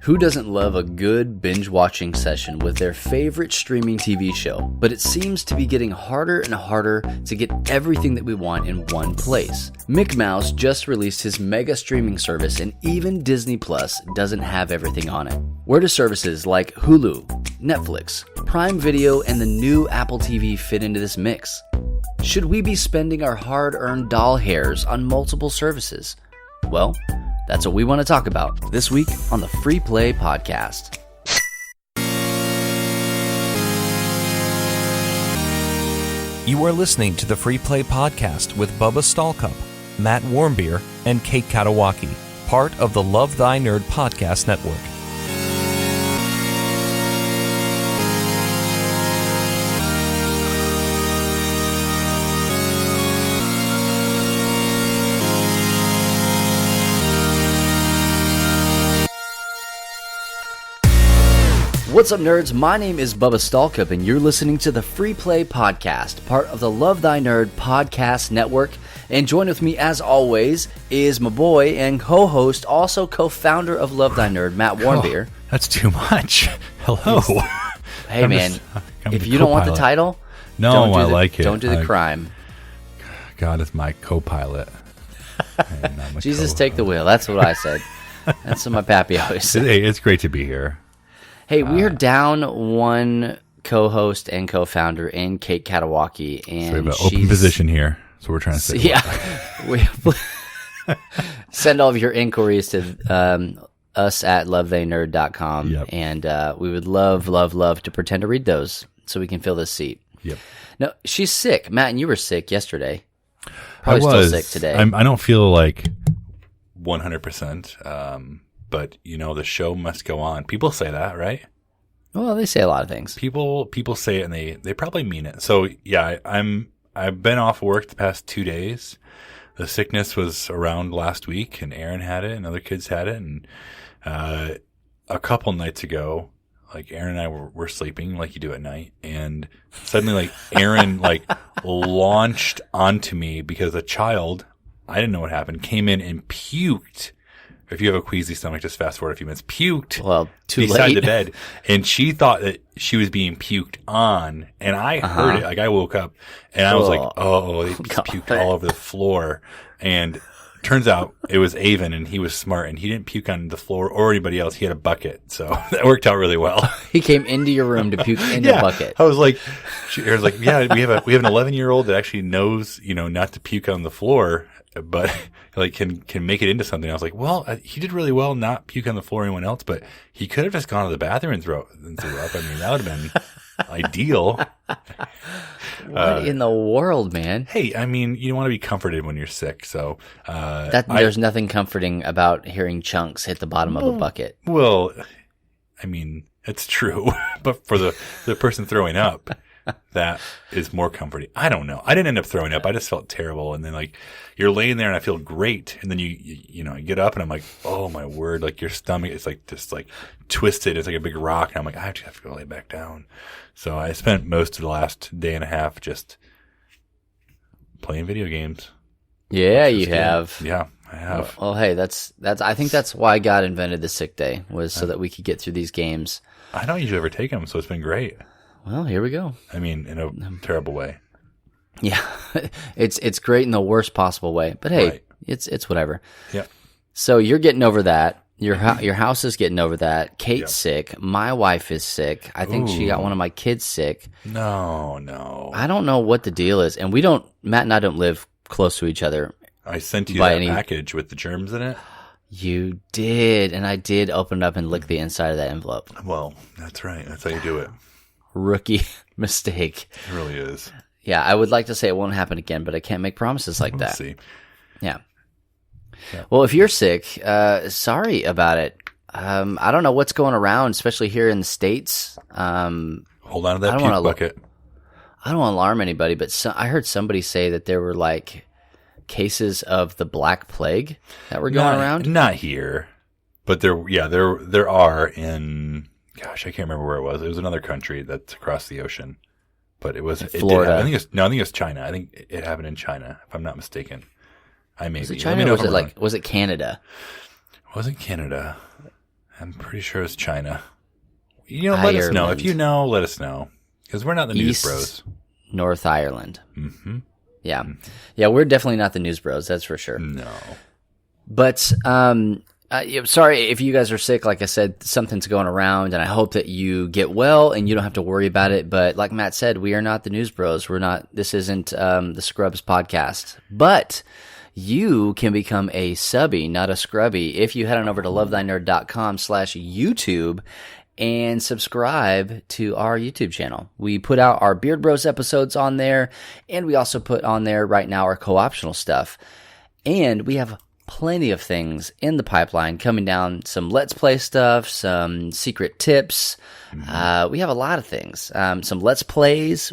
Who doesn't love a good binge-watching session with their favorite streaming TV show? But it seems to be getting harder and harder to get everything that we want in one place. Mick Mouse just released his mega streaming service, and even Disney Plus doesn't have everything on it. Where do services like Hulu, Netflix, Prime Video, and the new Apple TV fit into this mix? Should we be spending our hard-earned doll hairs on multiple services? Well, that's what we want to talk about this week on the Free Play Podcast. You are listening to the Free Play Podcast with Bubba Stallcup, Matt Warmbier, and Kate Katawaki, part of the Love Thy Nerd Podcast Network. What's up, nerds? My name is Bubba Stallcup, and you're listening to the Free Play Podcast, part of the Love Thy Nerd Podcast Network. And join with me, as always, is my boy and co-host, also co-founder of Love Thy Nerd, Matt Warmbier. Oh, that's too much. Hello. Hey, man, if you don't want the title, I like it. Don't do the crime. God is my co-pilot. Jesus, take the wheel. That's what I said. That's what my pappy always said. Hey, it's great to be here. Hey, we're down one co-host and co-founder in Kate Katawaki, and so we have an open position here. So we're trying to say, we send all of your inquiries to us at lovethaynerd.com, and we would love to pretend to read those so we can fill this seat. Yep. No, she's sick, Matt, and you were sick yesterday. Probably still sick today. I don't feel like 100%. But, you know, the show must go on. People say that, right? Well, they say a lot of things. People say it, and they probably mean it. So, yeah, I've been off work the past 2 days. The sickness was around last week, and Aaron had it, and other kids had it. And a couple nights ago, like, Aaron and I were sleeping like you do at night. And suddenly, like, Aaron, like, launched onto me because a child, I didn't know what happened, came in and puked. If you have a queasy stomach, just fast forward a few minutes. Puked beside the bed, and she thought that she was being puked on, and I heard it. Like, I woke up, and I was like, "Oh, they puked all over the floor." And turns out it was Avon, and he was smart, and he didn't puke on the floor or anybody else. He had a bucket, so that worked out really well. He came into your room to puke in a bucket. I was like, Aaron's like, "Yeah, we have an 11-year-old that actually knows, you know, not to puke on the floor." But like can make it into something. I was like, well, he did really well not puke on the floor or anyone else, but he could have just gone to the bathroom and threw up. I mean, that would have been ideal. What in the world, man? Hey, I mean, you want to be comforted when you're sick, so there's nothing comforting about hearing chunks hit the bottom of a bucket. Well, I mean, it's true, but for the person throwing up, that is more comforting. I don't know. I didn't end up throwing up. I just felt terrible. And then, like, you're laying there and I feel great. And then you know, I get up and I'm like, oh my word, like your stomach is like just like twisted. It's like a big rock. And I'm like, I actually have to go lay back down. So I spent most of the last day and a half just playing video games. Yeah, you have. Yeah, I have. Well, hey, that's. I think that's why God invented the sick day, was so that we could get through these games. I don't usually ever take them, so it's been great. Well, here we go. I mean, in a terrible way. Yeah, it's great in the worst possible way. But hey, right. It's whatever. Yeah. So you're getting over that. Your house is getting over that. Kate's sick. My wife is sick. I think she got one of my kids sick. No. I don't know what the deal is, and Matt and I don't live close to each other. I sent you that package with the germs in it. You did, and I did open it up and lick the inside of that envelope. Well, that's right. That's how you do it. Rookie mistake. It really is. Yeah, I would like to say it won't happen again, but I can't make promises like that. See. Yeah. Well, if you're sick, sorry about it. I don't know what's going around, especially here in the States. Hold on to that puke bucket. I don't want to alarm anybody, but I heard somebody say that there were like cases of the Black Plague that were going around. Not here, but there are in. Gosh, I can't remember where it was. It was another country that's across the ocean, but it was Florida. I think it was China. I think it happened in China, if I'm not mistaken. I may Was be. it China or was it Canada? It wasn't Canada. I'm pretty sure it's China. Let us know. If you know, let us know. Because we're not the news bros. North Ireland. Mm-hmm. Yeah. Yeah, we're definitely not the news bros, that's for sure. No. But sorry if you guys are sick. Like I said, something's going around, and I hope that you get well and you don't have to worry about it. But like Matt said, we are not the news bros. This isn't the Scrubs podcast. But you can become a subby, not a scrubby, if you head on over to lovethynerd.com/YouTube and subscribe to our YouTube channel. We put out our Beard Bros episodes on there, and we also put on there right now our co-optional stuff. And we have plenty of things in the pipeline coming down, some Let's Play stuff, some secret tips. We have a lot of things, some Let's Plays.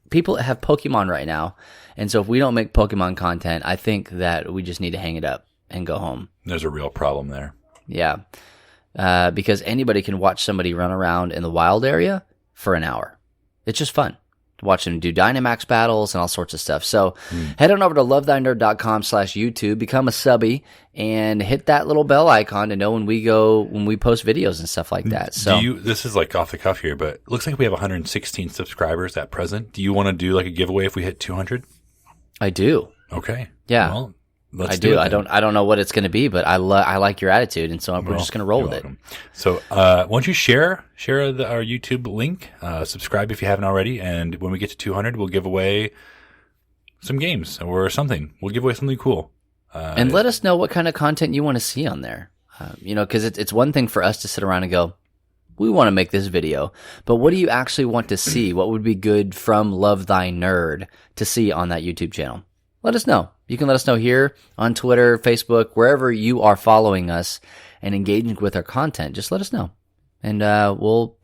People have Pokemon right now, and so if we don't make Pokemon content, I think that we just need to hang it up and go home. There's a real problem there. Yeah. Because anybody can watch somebody run around in the wild area for an hour. It's just fun. Watch them do Dynamax battles and all sorts of stuff. So head on over to lovethynerd.com/YouTube, become a subby, and hit that little bell icon to know when we post videos and stuff like that. So this is like off the cuff here, but it looks like we have 116 subscribers at present. Do you want to do like a giveaway if we hit 200? I do. Okay. Yeah. Well, let's do. it I don't know what it's going to be, but I like your attitude, and so we're just going to roll with welcome. So, why don't you share our YouTube link, subscribe if you haven't already, and when we get to 200, we'll give away some games or something. We'll give away something cool. And let us know what kind of content you want to see on there. Because it's one thing for us to sit around and go, we want to make this video, but what do you actually want to see? What would be good from Love Thy Nerd to see on that YouTube channel? Let us know. You can let us know here on Twitter, Facebook, wherever you are following us and engaging with our content. Just let us know, and we'll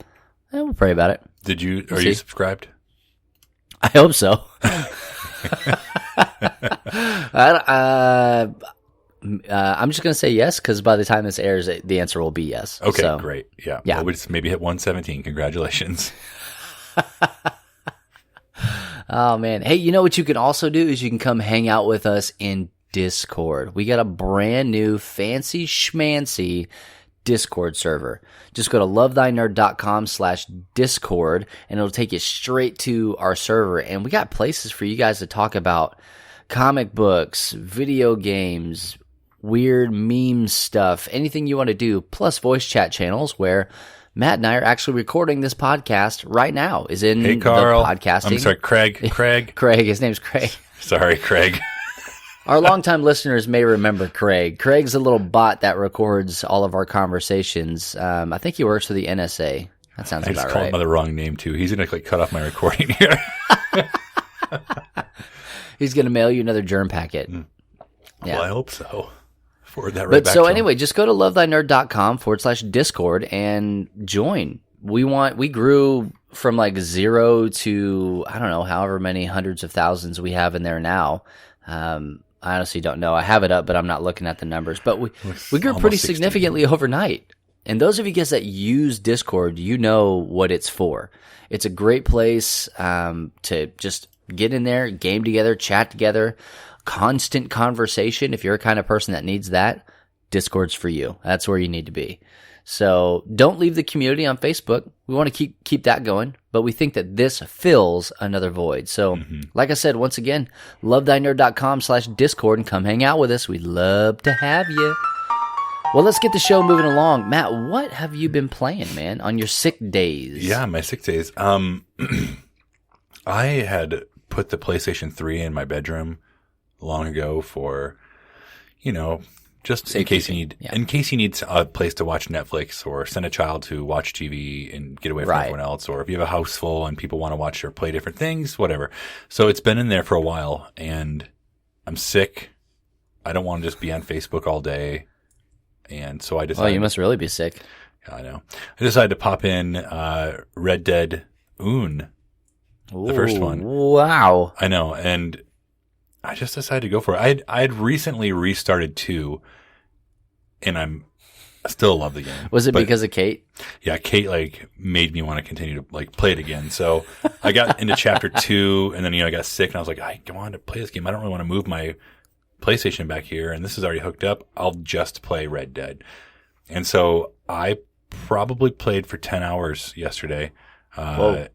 pray about it. Are you subscribed? I hope so. I'm just going to say yes, because by the time this airs, the answer will be yes. Okay, so, great. Yeah. Yeah. Well, we just maybe hit 117. Congratulations. Oh, man. Hey, you know what you can also do is you can come hang out with us in Discord. We got a brand new fancy schmancy Discord server. Just go to lovethynerd.com/Discord, and it'll take you straight to our server. And we got places for you guys to talk about comic books, video games, weird meme stuff, anything you want to do, plus voice chat channels where Matt and I are actually recording this podcast right now. Is in Hey, Carl. the podcasting. I'm sorry, Craig. Craig. His name's Craig. Sorry, Craig. Our longtime listeners may remember Craig. Craig's a little bot that records all of our conversations. I think he works for the NSA. That sounds I about just called right. him by the wrong name too. He's gonna cut off my recording here. He's going to mail you another germ packet. Yeah. Well, I hope so. Forward that right But back so to anyway, him. just go to lovethynerd.com/Discord and join. We grew from like 0 to, I don't know, however many hundreds of thousands we have in there now. I honestly don't know. I have it up, but I'm not looking at the numbers. But we grew Almost pretty 60. significantly overnight. And those of you guys that use Discord, you know what it's for. It's a great place to just get in there, game together, chat together, constant conversation. If you're a kind of person that needs that, Discord's for you. That's where you need to be. So don't leave the community on Facebook. We want to keep that going, but we think that this fills another void. So like I said, once again, lovethynerd.com/Discord and come hang out with us. We'd love to have you. Well, let's get the show moving along. Matt, what have you been playing, man, on your sick days? Yeah, my sick days. I had put the PlayStation 3 in my bedroom long ago for, just in case you need, in case you need a place to watch Netflix or send a child to watch TV and get away from everyone else, or if you have a house full and people want to watch or play different things, whatever. So it's been in there for a while, and I'm sick. I don't want to just be on Facebook all day, and so I decided. Oh, you must really be sick. I know. I decided to pop in Red Dead Un. The first one. Wow. I know, and I just decided to go for it. I had recently restarted 2, and I still love the game. Was it because of Kate? Yeah, Kate made me want to continue to play it again. So I got into chapter 2, and then I got sick, and I was like, I wanted to play this game. I don't really want to move my PlayStation back here, and this is already hooked up. I'll just play Red Dead. And so I probably played for 10 hours yesterday. And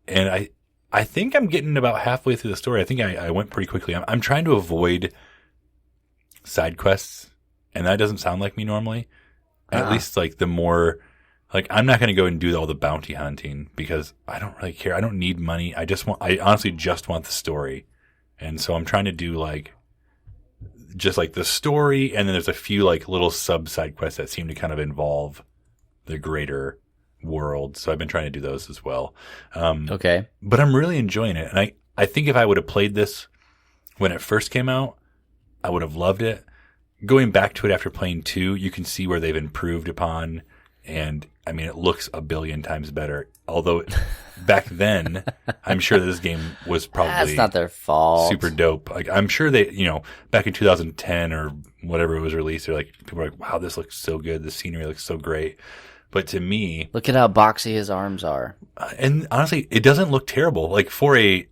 I think I'm getting about halfway through the story. I think I went pretty quickly. I'm trying to avoid side quests, and that doesn't sound like me normally. At least like the more, like I'm not going to go and do all the bounty hunting because I don't really care. I don't need money. I honestly just want the story. And so I'm trying to do like, just like the story. And then there's a few like little sub side quests that seem to kind of involve the greater world. So I've been trying to do those as well. Okay. But I'm really enjoying it. And I think if I would have played this when it first came out, I would have loved it. Going back to it after playing 2, you can see where they've improved upon. And I mean, it looks a billion times better. Although back then, I'm sure that this game was probably That's not their fault. super dope. Like I'm sure they, back in 2010 or whatever it was released, they're like, people were like, wow, this looks so good. The scenery looks so great. But to me, look at how boxy his arms are. And honestly, it doesn't look terrible. Like for a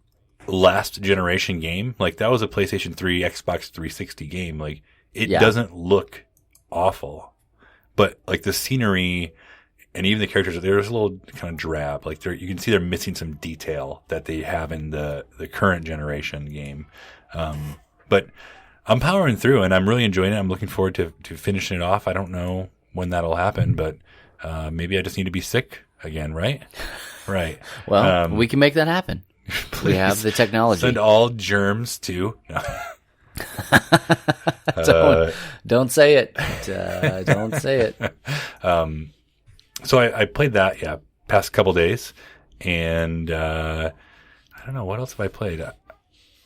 last generation game, like that was a PlayStation 3, Xbox 360 game. Like it doesn't look awful, but like the scenery and even the characters, they're just a little kind of drab. Like you can see they're missing some detail that they have in the current generation game. But I'm powering through and I'm really enjoying it. I'm looking forward to finishing it off. I don't know when that'll happen, but maybe I just need to be sick again, right? Right. Well, we can make that happen. We have the technology. Send all germs to. No. Don't say it. Don't say it. So I played that, past couple days, and I don't know what else have I played.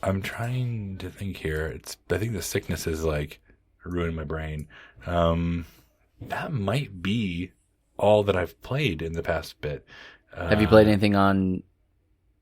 I'm trying to think here. I think the sickness is like ruining my brain. That might be all that I've played in the past bit. Have you played anything on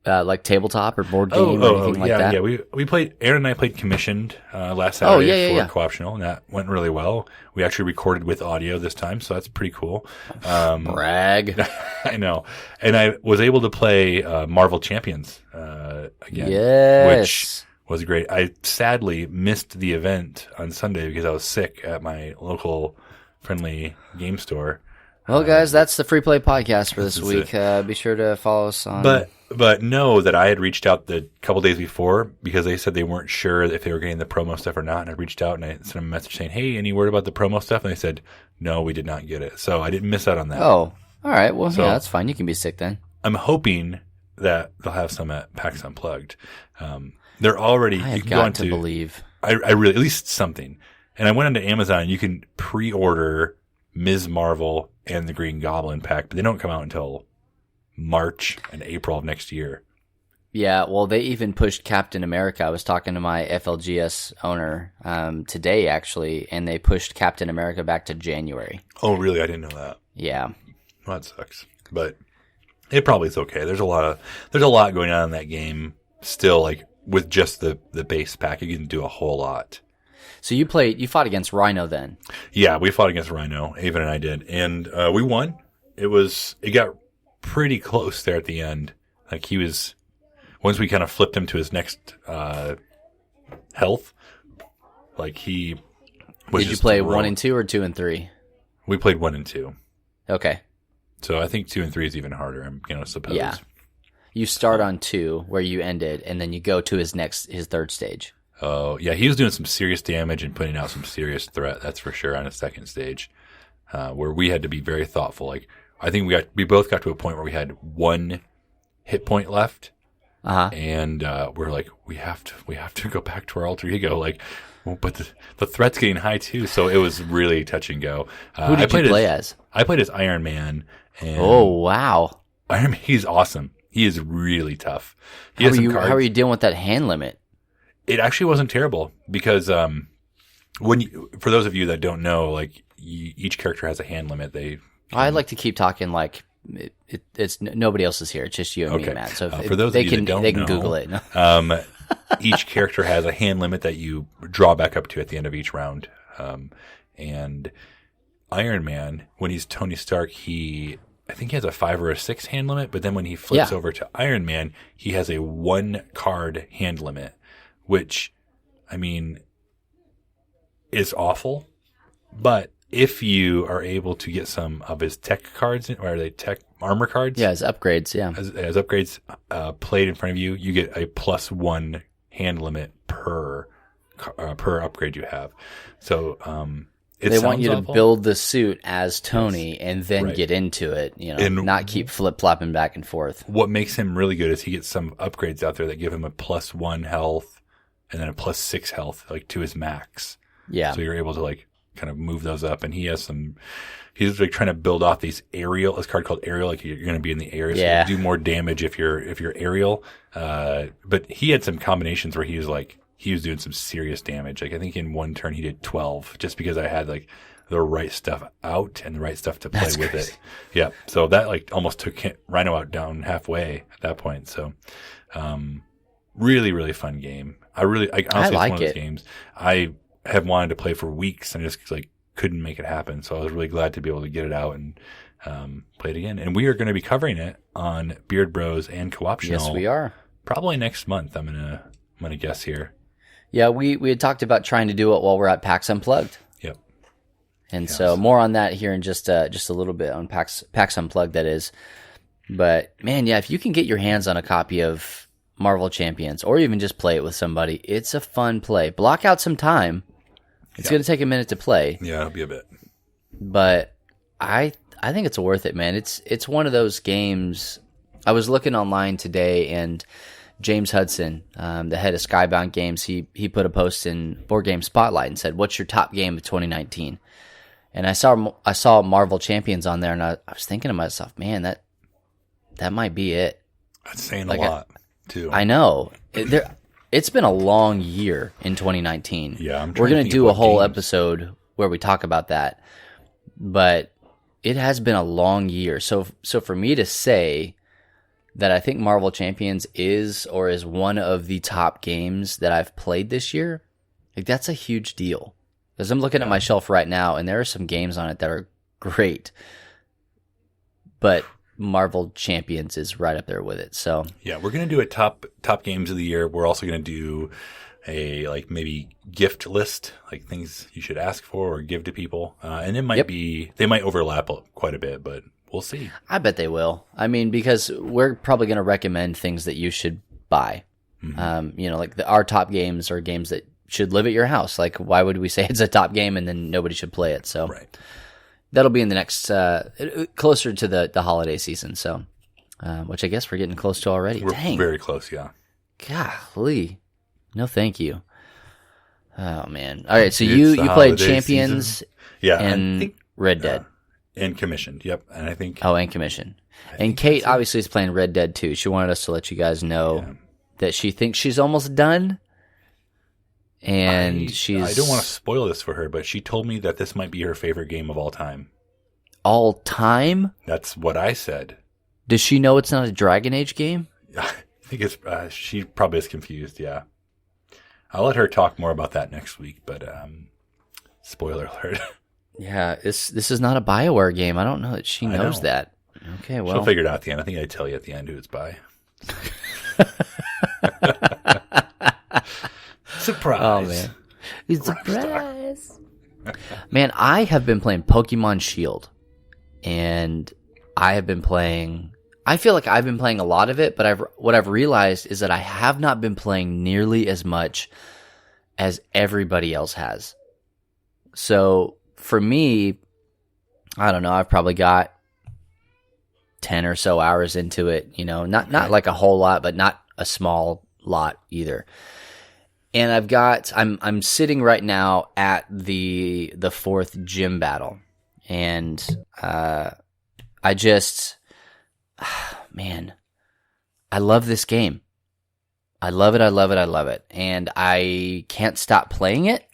like tabletop or board game or anything like that? Yeah, we played. Aaron and I played Commissioned last Saturday for co-optional, and that went really well. We actually recorded with audio this time, so that's pretty cool. Brag. I know, and I was able to play Marvel Champions again, which was great. I sadly missed the event on Sunday because I was sick at my local friendly game store. Well, guys, that's the Free Play Podcast for this week. Be sure to follow us on. But know that I had reached out the couple days before because they said they weren't sure if they were getting the promo stuff or not. And I reached out and I sent them a message saying, "Hey, any word about the promo stuff?" And they said, "No, we did not get it." So I didn't miss out on that. Oh, all right. Well, yeah, that's fine. You can be sick then. I'm hoping that they'll have some at PAX Unplugged. They're already. I have you can got go into, to believe. I really at least something. And I went onto Amazon. You can pre-order Ms. Marvel and the Green Goblin pack, but they don't come out until March and April of next year. Yeah, well, they even pushed Captain America. I was talking to my FLGS owner today, actually, and they pushed Captain America back to January. Oh, really? I didn't know that. Yeah. Well, that sucks. But it probably is okay. There's a lot going on in that game still, like with just the base pack. You can do a whole lot. So you fought against Rhino then? Yeah, we fought against Rhino. Avon and I did, and we won. It got pretty close there at the end. Like once we kind of flipped him to his next health. Like he was. Did you play 1 and 2 or 2 and 3? We played 1 and 2. Okay. So I think 2 and 3 is even harder. I'm gonna suppose. Yeah. You start on 2 where you ended, and then you go to his third stage. Oh, yeah, he was doing some serious damage and putting out some serious threat, that's for sure, on his second stage, where we had to be very thoughtful. Like, I think we both got to a point where we had 1 hit point left, and we're like, we have to go back to our alter ego, like, well, but the threat's getting high too, so it was really touch and go. Who did you play as? I played as Iron Man. And oh, wow. Iron Man, he's awesome. He is really tough. How are you dealing with that hand limit? It actually wasn't terrible because for those of you that don't know, like each character has a hand limit. I like to keep talking like it's nobody else is here. It's just you and me, Matt. So for those of you that don't know, they can Google it. Each character has a hand limit that you draw back up to at the end of each round. And Iron Man, when he's Tony Stark, I think he has a 5 or a 6 hand limit. But then when he flips over to Iron Man, he has a 1 card hand limit. Which, I mean, is awful, but if you are able to get some of his tech cards, or are they tech armor cards? Yeah, as upgrades, yeah. As upgrades played in front of you, you get a +1 hand limit per upgrade you have. So they want you to build the suit as Tony and then get into it, and not keep flip-flopping back and forth. What makes him really good is he gets some upgrades out there that give him a +1 health and then a +6 health, like to his max. Yeah. So you're able to like kind of move those up, and he's like trying to build off these aerial, this card called aerial, like you're going to be in the air, so you do more damage if you're aerial. But he had some combinations where he was doing some serious damage. Like I think in one turn he did 12 just because I had like the right stuff out and the right stuff to play with it. Yeah. So that like almost took Rhino out down halfway at that point. So, really, really fun game. I honestly, it's one of those games I have wanted to play for weeks and just like couldn't make it happen. So I was really glad to be able to get it out and play it again. And we are going to be covering it on Beard Bros and Co-op Channel. Yes, we are. Probably next month. I'm gonna guess here. Yeah, we had talked about trying to do it while we're at PAX Unplugged. Yep. And so more on that here in just a little bit on PAX Unplugged, that is. But man, yeah, if you can get your hands on a copy of Marvel Champions or even just play it with somebody, it's a fun play. Block out some time. It's going to take a minute to play. Yeah, it'll be a bit. But I think it's worth it, man. It's one of those games. I was looking online today, and James Hudson, the head of Skybound Games, he put a post in Board Game Spotlight and said, "What's your top game of 2019?" And I saw Marvel Champions on there, and I was thinking to myself, man, that might be it. That's saying a lot too. I know. It's been a long year in 2019. Yeah, we're going to do a whole episode where we talk about that. But it has been a long year. So for me to say that I think Marvel Champions is one of the top games that I've played this year, like that's a huge deal. Because I'm looking at my shelf right now, and there are some games on it that are great. But Marvel Champions is right up there with it. So yeah, we're going to do a top games of the year. We're also going to do a like maybe gift list, like things you should ask for or give to people. And it might they might overlap quite a bit, but we'll see. I bet they will. I mean, because we're probably going to recommend things that you should buy. Mm-hmm. Like our top games are games that should live at your house. Like, why would we say it's a top game and then nobody should play it? So right. That'll be in the next, closer to the holiday season. So, which I guess we're getting close to already. We're Dang. very close, yeah. Golly. No, thank you. Oh, man. All right, so you played Champions season. Yeah, and I think, Red Dead. And Commissioned, yep. And I think... Oh, and Commissioned. And Kate obviously is playing Red Dead too. She wanted us to let you guys know that she thinks she's almost done. And I don't want to spoil this for her, but she told me that this might be her favorite game of all time. All time? That's what I said. Does she know it's not a Dragon Age game? I think it's she probably is confused, yeah. I'll let her talk more about that next week, but spoiler alert. Yeah, this is not a BioWare game. I don't know that she knows that. Okay, well. She'll figure it out at the end. I think I tell you at the end who it's by. Surprise. Oh, man. Surprise. Man, I have been playing Pokemon Shield. And I feel like I've been playing a lot of it, but what I've realized is that I have not been playing nearly as much as everybody else has. So for me, I don't know, I've probably got 10 or so hours into it, not like a whole lot, but not a small lot either. And I'm sitting right now at the 4th gym battle. And man, I love this game. I love it. And I can't stop playing it.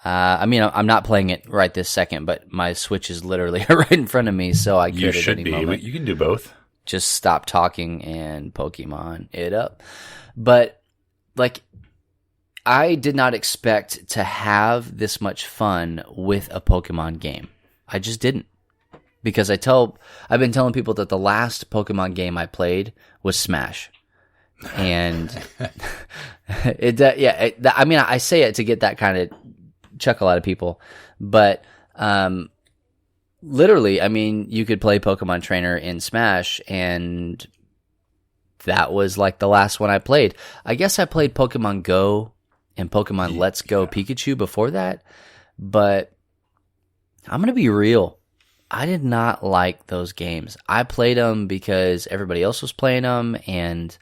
I mean, I'm not playing it right this second, but my Switch is literally right in front of me, so I could at any moment. You can do both. Just stop talking and Pokemon it up. But, like, I did not expect to have this much fun with a Pokemon game. I just didn't. Because I've been telling people that the last Pokemon game I played was Smash. And I mean, I say it to get that kind of chuckle out of people, but literally, I mean, you could play Pokemon Trainer in Smash, and that was like the last one I played. I guess I played Pokemon Go and Pokemon Let's Go Pikachu before that, but I'm going to be real. I did not like those games. I played them because everybody else was playing them, and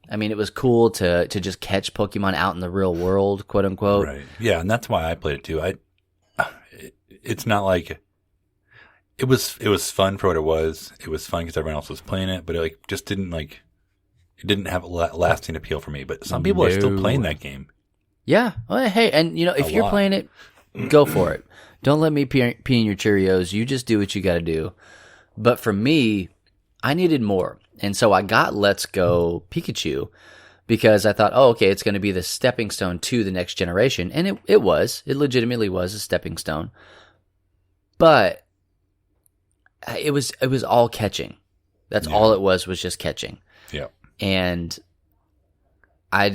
I mean, it was cool to just catch Pokemon out in the real world, quote unquote. Right. Yeah, and that's why I played it too. It's not like it was fun for what it was. It was fun because everyone else was playing it, but it just didn't it didn't have a lasting appeal for me. But some people are still playing that game. Yeah. Well, hey, and if you're playing it, go for it. Don't let me pee in your Cheerios. You just do what you got to do. But for me, I needed more. And so I got Let's Go Pikachu because I thought, oh, okay, it's going to be the stepping stone to the next generation. And it was. It legitimately was a stepping stone. But it was all catching. That's all it was just catching. Yeah. And I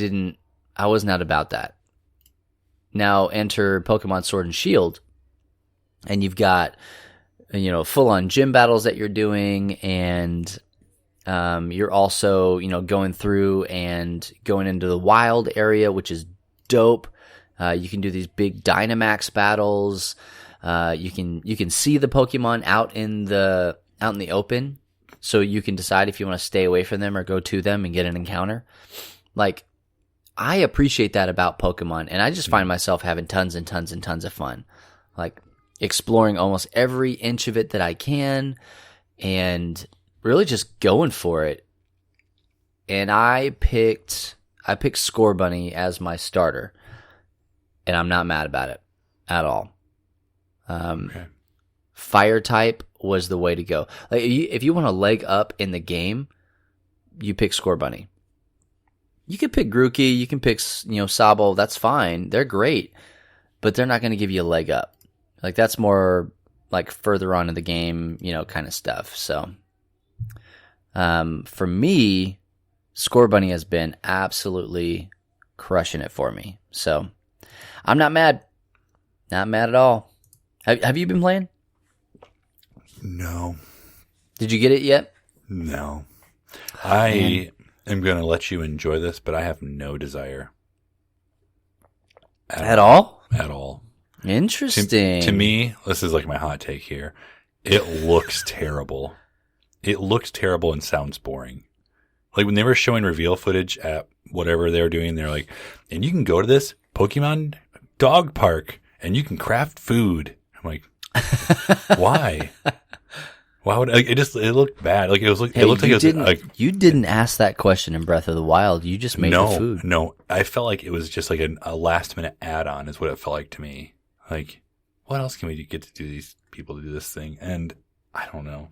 was not about that. Now enter Pokemon Sword and Shield, and you've got, full-on gym battles that you're doing, and you're also, going through and going into the wild area, which is dope. You can do these big Dynamax battles. You can see the Pokemon out in the open, so you can decide if you want to stay away from them or go to them and get an encounter. Like, I appreciate that about Pokemon, and I just find myself having tons and tons and tons of fun, like exploring almost every inch of it that I can, and really just going for it. And I picked Score Bunny as my starter, and I'm not mad about it at all. Okay. Fire type was the way to go. Like, if you want to leg up in the game, you pick Score Bunny. You can pick Grookey, you can pick, Sabo, that's fine. They're great, but they're not going to give you a leg up. Like, that's more like further on in the game, kind of stuff. So, for me, Score Bunny has been absolutely crushing it for me. So, I'm not mad. Not mad at all. Have you been playing? No. Did you get it yet? No. I am going to let you enjoy this, but I have no desire. At all? At all. Interesting. To me, this is like my hot take here. It looks terrible. It looks terrible and sounds boring. Like, when they were showing reveal footage at whatever they were doing, they're like, and you can go to this Pokemon dog park and you can craft food. I'm like, why? Why would it looked bad? Like, it looked like it was like, you didn't ask that question in Breath of the Wild. You just made the food. No, I felt like it was just like a last minute add on is what it felt like to me. Like, what else can we get to do these people to do this thing? And I don't know.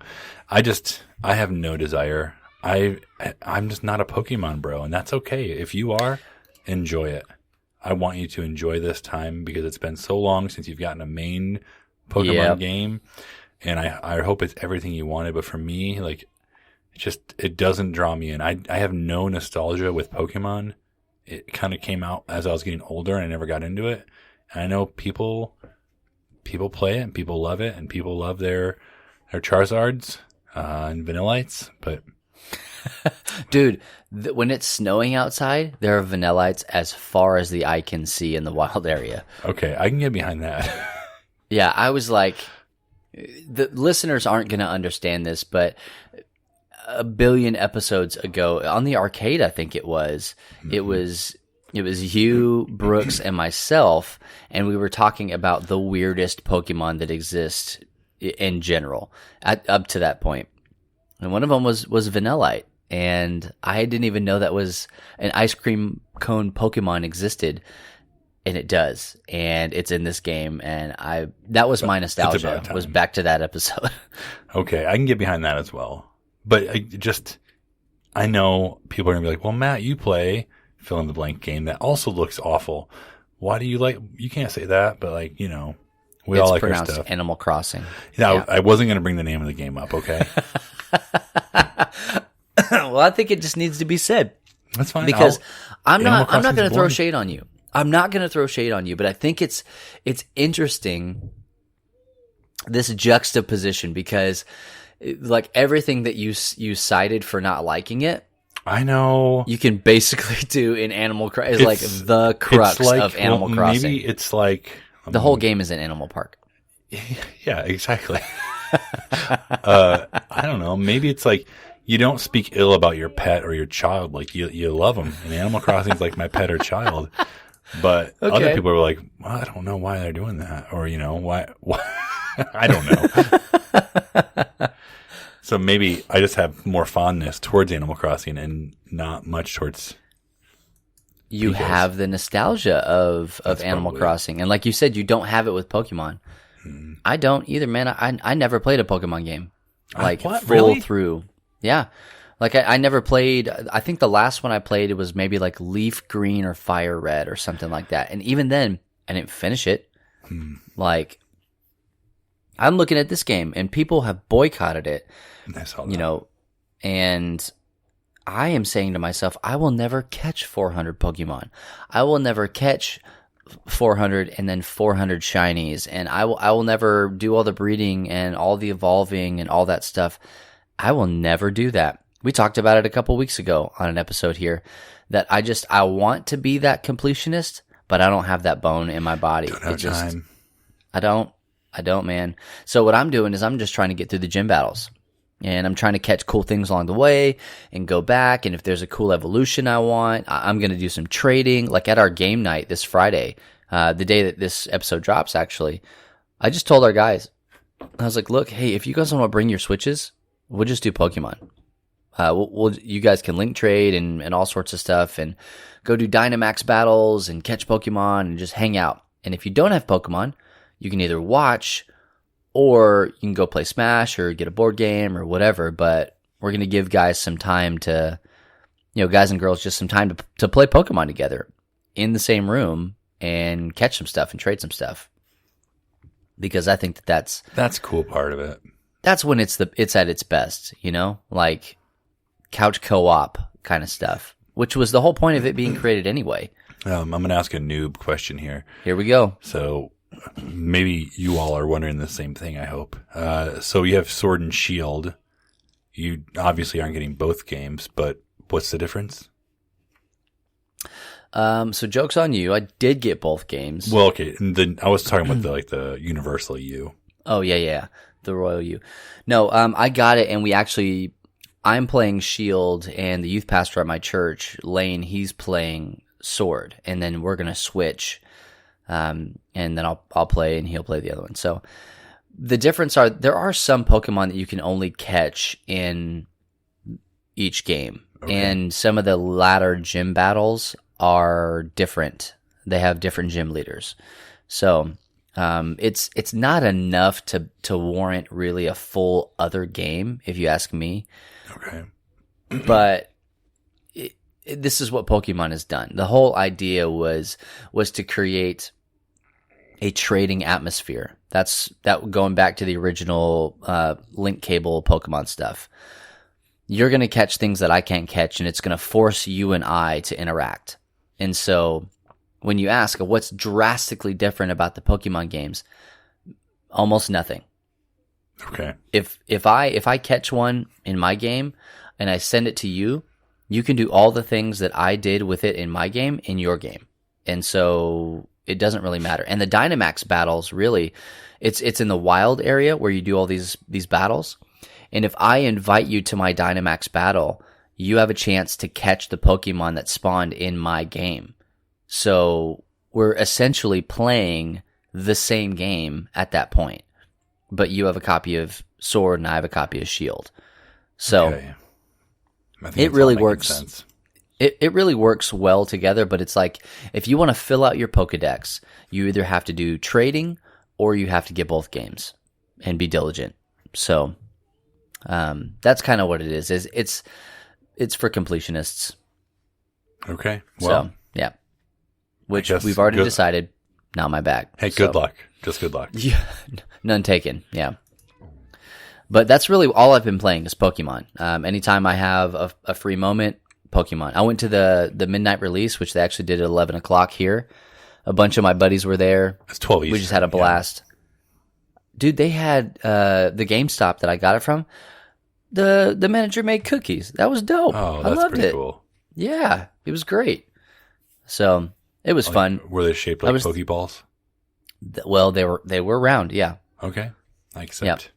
I have no desire. I'm just not a Pokemon bro, and that's okay. If you are, enjoy it. I want you to enjoy this time because it's been so long since you've gotten a main Pokemon game. And I hope it's everything you wanted, but for me, like, it doesn't draw me in. I have no nostalgia with Pokemon. It kind of came out as I was getting older and I never got into it. And I know people play it and people love it and people love their Charizards and Vanillites, but dude, when it's snowing outside, there are Vanillites as far as the eye can see in the wild area. Okay, I can get behind that. Yeah, I was like, the listeners aren't going to understand this, but a billion episodes ago on the arcade, I think it was you, Brooks, and myself, and we were talking about the weirdest Pokemon that exists in general up to that point. And one of them was Vanillite, and I didn't even know that was an ice cream cone Pokemon existed. And it does, and it's in this game, and that was my nostalgia, was back to that episode. Okay, I can get behind that as well. But I know people are going to be like, well, Matt, you play fill in the blank game that also looks awful. Why do you like, you can't say that, but like, we all like our stuff. It's pronounced Animal Crossing. Yeah. I wasn't going to bring the name of the game up, okay? Well, I think it just needs to be said. That's fine. Because I'm not going to throw shade on you. I'm not going to throw shade on you, but I think it's interesting this juxtaposition because like everything that you cited for not liking it, I know you can basically do in Animal Crossing. It's like the crux of Animal Crossing. Maybe it's like the whole game is an Animal Park. Yeah, exactly. I don't know. Maybe it's like you don't speak ill about your pet or your child. Like you love them. And Animal Crossing is like my pet or child. But other people are like, well, I don't know why they're doing that, or why I don't know. So maybe I just have more fondness towards Animal Crossing and not much towards. You have the nostalgia of Animal Crossing, and like you said, you don't have it with Pokemon. I don't either, man. I never played a Pokemon game like full really? through. Yeah, like I never played. I think the last one I played, it was maybe like Leaf Green or Fire Red or something like that, and even then, I didn't finish it. Like, I'm looking at this game, and people have boycotted it. I saw that. And I am saying to myself, I will never catch 400 Pokemon. I will never catch 400 and then 400 shinies, and I will never do all the breeding and all the evolving and all that stuff. I will never do that. We talked about it a couple weeks ago on an episode here that I want to be that completionist, but I don't have that bone in my body. Don't have time. I don't, man. So what I'm doing is I'm just trying to get through the gym battles. And I'm trying to catch cool things along the way and go back. And if there's a cool evolution I want, I'm going to do some trading. Like at our game night this Friday, the day that this episode drops, actually, I just told our guys, I was like, look, hey, if you guys want to bring your Switches, we'll just do Pokemon. You guys can link trade and all sorts of stuff and go do Dynamax battles and catch Pokemon and just hang out. And if you don't have Pokemon, you can either watch or you can go play Smash or get a board game or whatever, but we're going to give guys some time to, guys and girls, just some time to play Pokemon together in the same room and catch some stuff and trade some stuff. Because I think that's a cool part of it. That's when it's at its best, like couch co-op kind of stuff, which was the whole point of it being created anyway. I'm going to ask a noob question here. Here we go. So maybe you all are wondering the same thing, I hope. So you have Sword and Shield. You obviously aren't getting both games, but what's the difference? So joke's on you. I did get both games. Well, okay. And then I was talking about the Universal U. Oh, yeah. The Royal U. No, I got it, and I'm playing Shield, and the youth pastor at my church, Lane, he's playing Sword, and then we're going to switch. And then I'll play and he'll play the other one. So the difference there are some Pokemon that you can only catch in each game. Okay. And some of the latter gym battles are different. They have different gym leaders. So, it's not enough to warrant really a full other game, if you ask me. Okay. But this is what Pokemon has done. The whole idea was to create a trading atmosphere. That's going back to the original link cable Pokemon stuff. You're going to catch things that I can't catch, and it's going to force you and I to interact. And so when you ask what's drastically different about the Pokemon games, almost nothing. Okay. If I catch one in my game and I send it to you, you can do all the things that I did with it in my game in your game. And so it doesn't really matter. And the Dynamax battles, really, it's in the wild area where you do all these battles. And if I invite you to my Dynamax battle, you have a chance to catch the Pokemon that spawned in my game. So we're essentially playing the same game at that point. But you have a copy of Sword and I have a copy of Shield. So okay. It really works. Sense. It really works well together, but it's like if you want to fill out your Pokedex, you either have to do trading or you have to get both games and be diligent. So that's kind of what it is. It's for completionists. Okay. Well, so, yeah. Which we've already decided, not my bag. Hey, good luck. Just good luck. Yeah, none taken. Yeah. But that's really all I've been playing is Pokemon. Anytime I have a free moment, Pokemon. I went to the midnight release, which they actually did at 11 o'clock here. A bunch of my buddies were there. It's 12 Eastern. We just had a blast. dude, they had the GameStop that I got it from. The manager made cookies. That was dope. Oh, I that's loved pretty it. cool. Yeah, it was great. So it was fun. Were they shaped like Pokeballs? Well, they were round, yeah. Okay, I accept.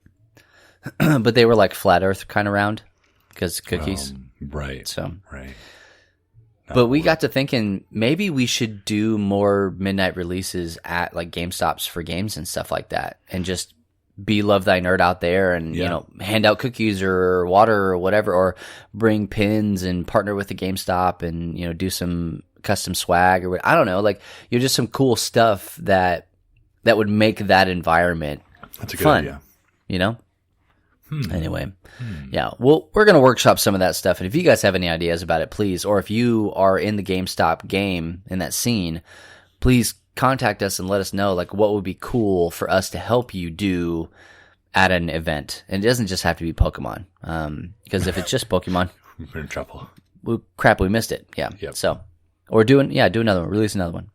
Yep. But they were like flat Earth kind of round because cookies. Right. So right. But we got to thinking maybe we should do more midnight releases at like GameStops for games and stuff like that, and just be Love Thy Nerd out there and you know, hand out cookies or water or whatever, or bring pins and partner with the GameStop and, you know, do some custom swag or I don't know, like, you know, just some cool stuff that would make that environment That's a good fun, idea. you know? Anyway, yeah, well, we're going to workshop some of that stuff. And if you guys have any ideas about it, please, or if you are in the GameStop game in that scene, please contact us and let us know, like, what would be cool for us to help you do at an event. And it doesn't just have to be Pokemon. Because if it's just Pokemon, we're in trouble. We missed it. Yeah. Yep. So, or do another one, release another one.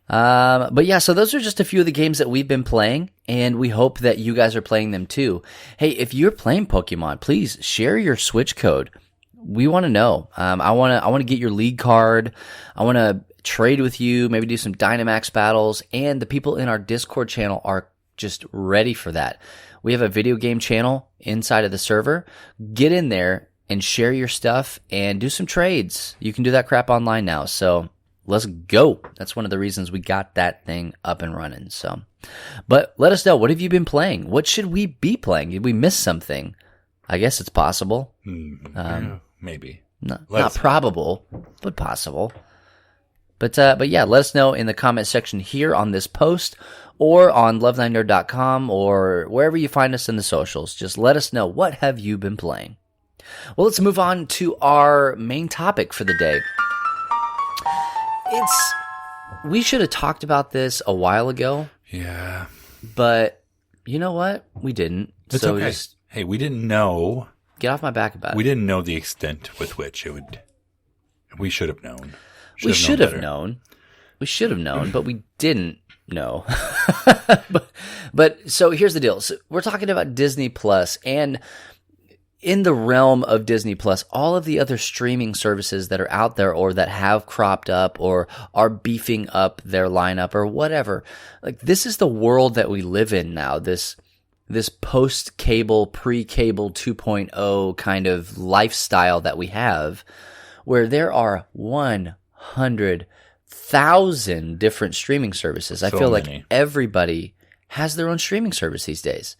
But yeah, so those are just a few of the games that we've been playing, and we hope that you guys are playing them too. Hey, if you're playing Pokemon, please share your Switch code. We want to know. I want to get your league card. I want to trade with you, maybe do some Dynamax battles, and the people in our Discord channel are just ready for that. We have a video game channel inside of the server. Get in there and share your stuff and do some trades. You can do that crap online now. So let's go. That's one of the reasons we got that thing up and running. So, but let us know. What have you been playing? What should we be playing? Did we miss something? I guess it's possible. Maybe. Not probable, but possible. But yeah, let us know in the comment section here on this post or on lovethynerd.com or wherever you find us in the socials. Just let us know, what have you been playing? Well, let's move on to our main topic for the day. We should have talked about this a while ago. Yeah. But you know what? We didn't. It's so okay. Hey, we didn't know. Get off my back about it. We didn't know the extent with which it would. We should have known. We should have known. We should have known, but we didn't know. but so here's the deal. So we're talking about Disney Plus, and in the realm of Disney Plus, all of the other streaming services that are out there or that have cropped up or are beefing up their lineup or whatever. Like, this is the world that we live in now. This post-cable, pre-cable 2.0 kind of lifestyle that we have, where there are 100,000 different streaming services. I feel like everybody has their own streaming service these days.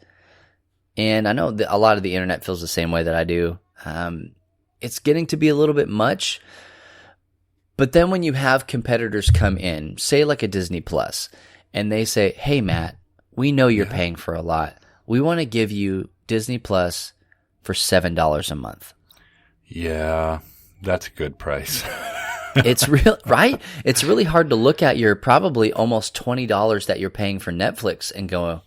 And I know that a lot of the internet feels the same way that I do. It's getting to be a little bit much. But then when you have competitors come in, say like a Disney Plus, and they say, hey, Matt, we know you're paying for a lot. We want to give you Disney Plus for $7 a month. Yeah, that's a good price. It's real, right? It's really hard to look at your probably almost $20 that you're paying for Netflix and go,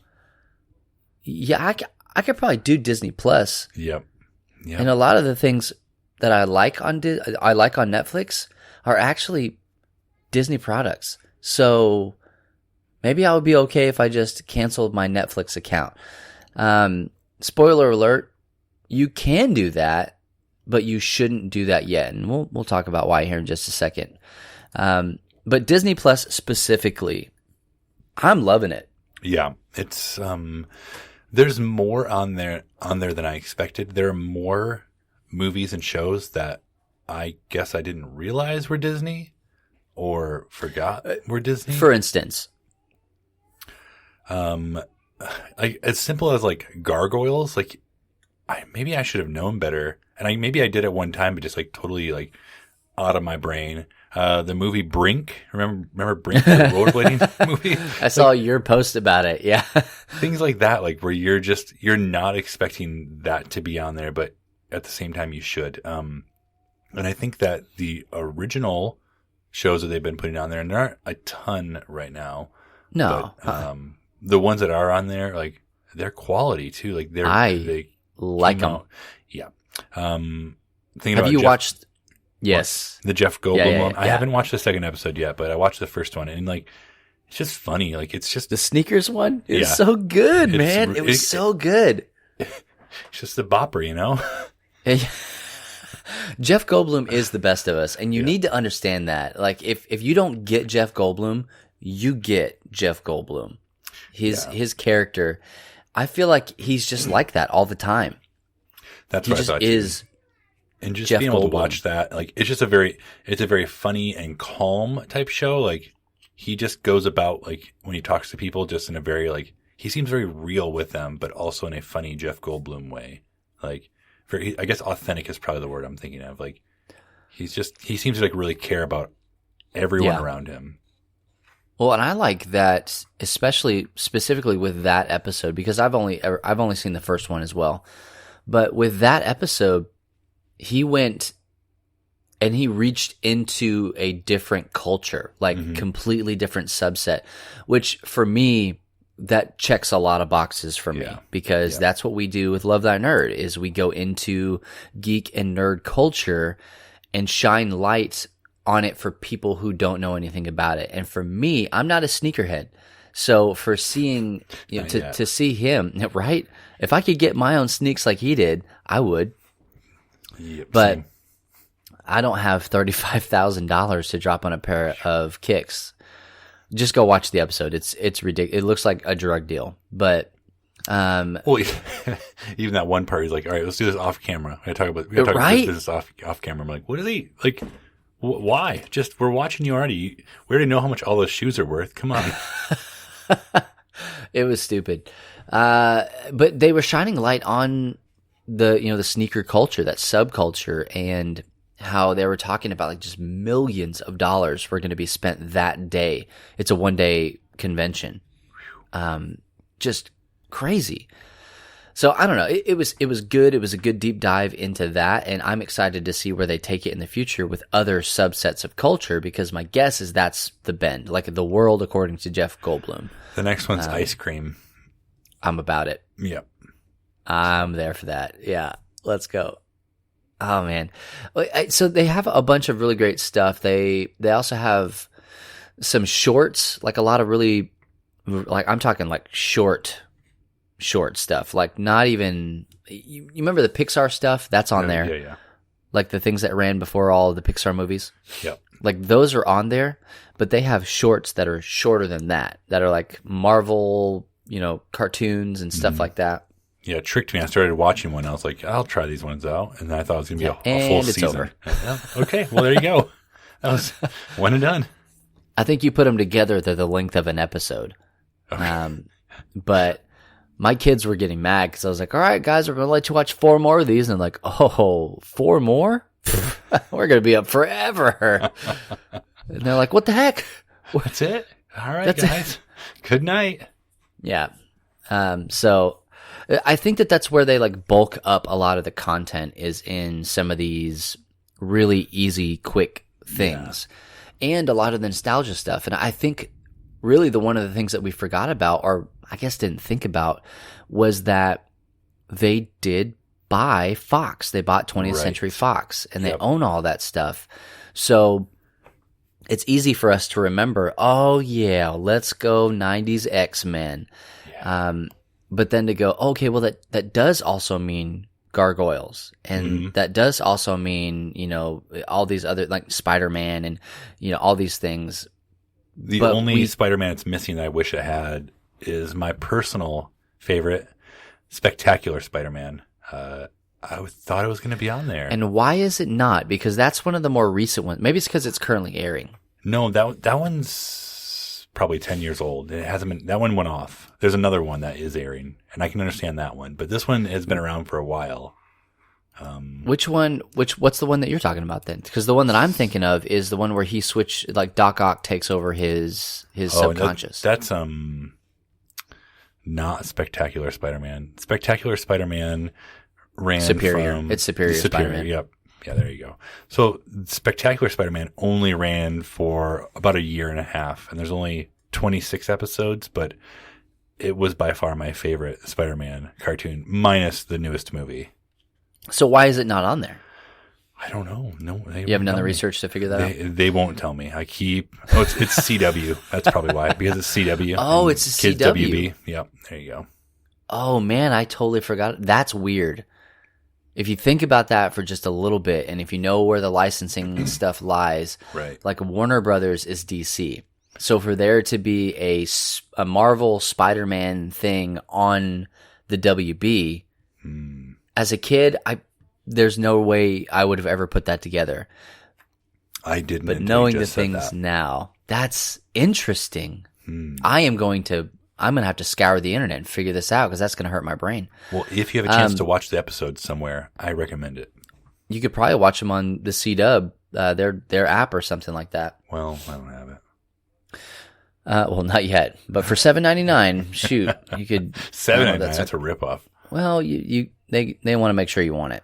yeah, I could probably do Disney Plus. Yep. And a lot of the things that I like on Netflix are actually Disney products. So maybe I would be okay if I just canceled my Netflix account. Spoiler alert, you can do that, but you shouldn't do that yet. And we'll talk about why here in just a second. But Disney Plus specifically, I'm loving it. Yeah. It's there's more on there than I expected. There are more movies and shows that I guess I didn't realize were Disney or forgot were Disney. For instance, as simple as like Gargoyles, like maybe I should have known better, and maybe I did at one time, but just like totally like out of my brain. The movie Brink, remember Brink, the rollerblading movie? I saw your post about it. Yeah. Things like that, like where you're not expecting that to be on there, but at the same time you should. And I think that the original shows that they've been putting on there, and there aren't a ton right now. No. But, the ones that are on there, like, they're quality too. Like they like them. Yeah. Have you watched? Yes. The Jeff Goldblum one. Yeah. I haven't watched the second episode yet, but I watched the first one, and like It's just funny. Like, it's just The sneakers one is Yeah. so good, man. It was so good. it's just a bopper, you know? Jeff Goldblum is the best of us, and you need to understand that. Like, if you don't get Jeff Goldblum, you get Jeff Goldblum. His character, I feel like he's just like that all the time. That's He what I just thought. is. And just Jeff being able Goldblum. to watch that, like, it's a very funny and calm type show. Like, he just goes about, like, when he talks to people, just in a very, like, he seems very real with them, but also in a funny Jeff Goldblum way. Like, very, I guess authentic is probably the word I'm thinking of. Like, he seems to, like, really care about everyone around him. Well, and I like that, specifically with that episode, because I've only seen the first one as well. But with that episode, he went and he reached into a different culture, like completely different subset, which for me, that checks a lot of boxes for me, because that's what we do with Love Thy Nerd, is we go into geek and nerd culture and shine light on it for people who don't know anything about it. And for me, I'm not a sneakerhead. So for seeing, to see him, right? If I could get my own sneaks like he did, I would. Yep, But same. I don't have $35,000 to drop on a pair of kicks. Just go watch the episode. It's ridiculous. It looks like a drug deal, but Well, even that one part, he's like, all right, let's do this off camera. We gotta talk about Right? this off camera. I'm like, what is he like? Why? Just, we're watching you already. We already know how much all those shoes are worth. Come on. it was stupid. But they were shining light on the sneaker culture, that subculture, and how they were talking about like just millions of dollars were going to be spent that day. It's a 1-day convention. Just crazy. So I don't know. It was good. It was a good deep dive into that, and I'm excited to see where they take it in the future with other subsets of culture, because my guess is that's the bend, like the world according to Jeff Goldblum. The next one's ice cream. I'm about it. Yep. I'm there for that. Yeah, let's go. Oh man. So they have a bunch of really great stuff. They also have some shorts, like a lot of really, like I'm talking like short stuff, like not even, you remember the Pixar stuff that's on there? Yeah. Like the things that ran before all of the Pixar movies. Yep. Like those are on there, but they have shorts that are shorter than that are like Marvel, cartoons and stuff like that. Yeah, it tricked me. I started watching one. I was like, I'll try these ones out. And then I thought it was going to be a full and it's season. over. Okay, well, there you go. That was one and done. I think you put them together, they're the length of an episode. Okay. But my kids were getting mad because I was like, all right, guys, we're going to let you watch 4 more of these. And they're like, oh, 4 more? We're going to be up forever. And they're like, what the heck? That's it? All right, That's guys. Good night. Yeah. So I think that's where they like bulk up a lot of the content, is in some of these really easy, quick things, and a lot of the nostalgia stuff. And I think really one of the things that we forgot about, or I guess didn't think about, was that they did buy Fox. They bought 20th Century Fox, and they own all that stuff. So it's easy for us to remember, oh yeah, let's go 90s X-Men. Yeah. But then to go, okay, well that does also mean gargoyles, and that does also mean, all these other, like Spider-Man and, all these things. The only Spider-Man it's missing that I wish it had is my personal favorite, Spectacular Spider-Man. I thought it was going to be on there. And why is it not? Because that's one of the more recent ones. Maybe it's because it's currently airing. No, that one's probably 10 years old. It hasn't been. That one went off. There's another one that is airing, and I can understand that one. But this one has been around for a while. Which one? What's the one that you're talking about then? Because the one that I'm thinking of is the one where he switched, like Doc Ock takes over his subconscious. That's not Spectacular Spider-Man. Spectacular Spider-Man ran Superior. from It's Superior Spider-Man. Yep. Yeah, there you go. So Spectacular Spider-Man only ran for about 1.5 years, and there's only 26 episodes, but it was by far my favorite Spider-Man cartoon, minus the newest movie. So why is it not on there? I don't know. No, they You haven't done the tell me. research to figure that out? They won't tell me. It's CW. That's probably why, because it's CW. Oh, and it's a Kids CW. WB. Yep, there you go. Oh, man, I totally forgot. That's weird. If you think about that for just a little bit, and if you know where the licensing stuff lies, Right. like Warner Brothers is DC. So for there to be a Marvel Spider-Man thing on the WB, as a kid, there's no way I would have ever put that together. I didn't. But until knowing you the just said things that. now, that's interesting. I'm going to have to scour the internet and figure this out because that's going to hurt my brain. Well, if you have a chance to watch the episode somewhere, I recommend it. You could probably watch them on the C-Dub, their app or something like that. Well, I don't have it. Well, not yet, but for $7.99, shoot, you could. $7.99. That's a ripoff. Well, they want to make sure you want it.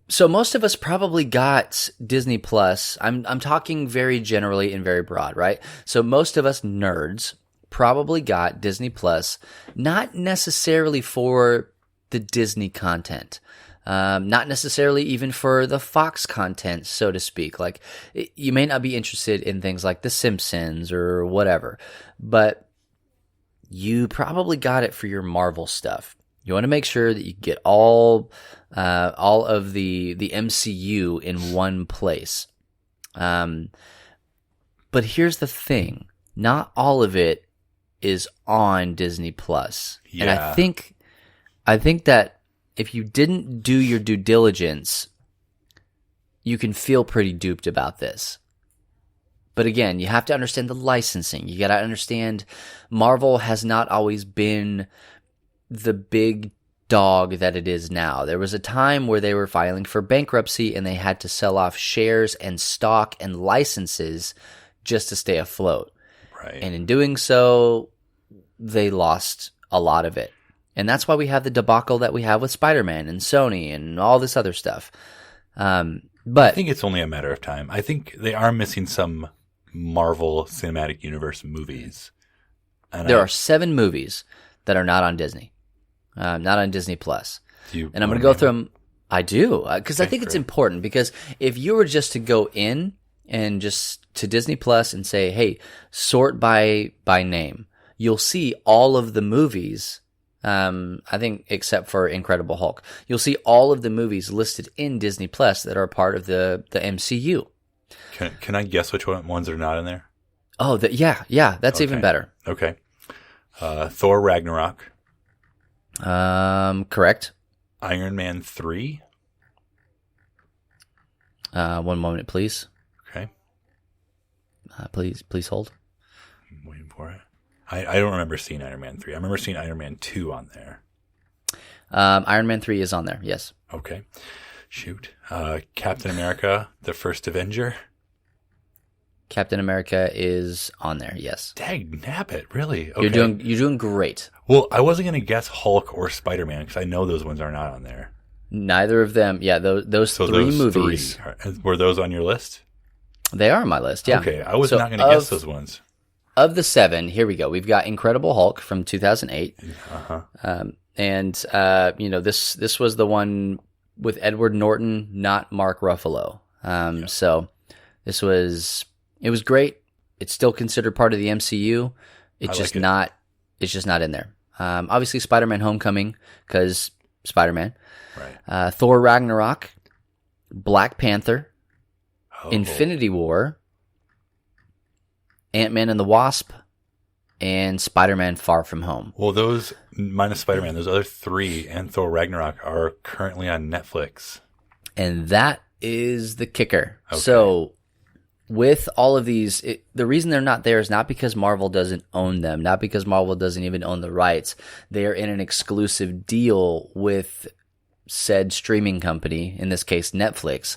So most of us probably got Disney Plus. I'm talking very generally and very broad, right? So most of us nerds probably got Disney Plus, not necessarily for the Disney content. Not necessarily even for the Fox content, so to speak. Like, you may not be interested in things like The Simpsons or whatever, but you probably got it for your Marvel stuff. You want to make sure that you get all of the MCU in one place. But here's the thing: not all of it is on Disney Plus, Yeah. and I think that if you didn't do your due diligence, you can feel pretty duped about this. But again, you have to understand the licensing. You got to understand Marvel has not always been the big dog that it is now. There was a time where they were filing for bankruptcy and they had to sell off shares and stock and licenses just to stay afloat. Right. And in doing so, they lost a lot of it. And that's why we have the debacle that we have with Spider-Man and Sony and all this other stuff. I But think it's only a matter of time. I think they are missing some Marvel Cinematic Universe movies. And there are 7 movies that are not on Disney, not on Disney Plus. And I'm going to go through them. I do, because I think it's important. Because if you were just to go in and just to Disney Plus and say, hey, sort by name, you'll see all of the movies. I think except for Incredible Hulk, you'll see all of the movies listed in Disney Plus that are part of the MCU. Can I guess which ones are not in there? Oh, yeah, that's even better. Okay. Thor Ragnarok. Correct. Iron Man 3. 1 moment, please. Okay. Please hold. I'm waiting for it. I don't remember seeing Iron Man 3. I remember seeing Iron Man 2 on there. Iron Man 3 is on there, yes. Okay. Shoot. Captain America, the First Avenger. Captain America is on there, yes. Dag nabbit, really? Okay. You're doing great. Well, I wasn't going to guess Hulk or Spider-Man because I know those ones are not on there. Neither of them. Yeah, those So three those movies. were those on your list? They are on my list, yeah. Okay, I was not going to guess those ones. Of the 7, here we go. We've got Incredible Hulk from 2008. This was the one with Edward Norton, not Mark Ruffalo. So it was great. It's still considered part of the MCU. It's just not in there. Obviously Spider-Man Homecoming, because Spider-Man. Right. Thor Ragnarok, Black Panther, Infinity War, Ant-Man and the Wasp, and Spider-Man Far From Home. Well, those, minus Spider-Man, those other 3 and Thor Ragnarok are currently on Netflix. And that is the kicker. Okay. So with all of these, the reason they're not there is not because Marvel doesn't own them, not because Marvel doesn't even own the rights. They are in an exclusive deal with said streaming company, in this case Netflix,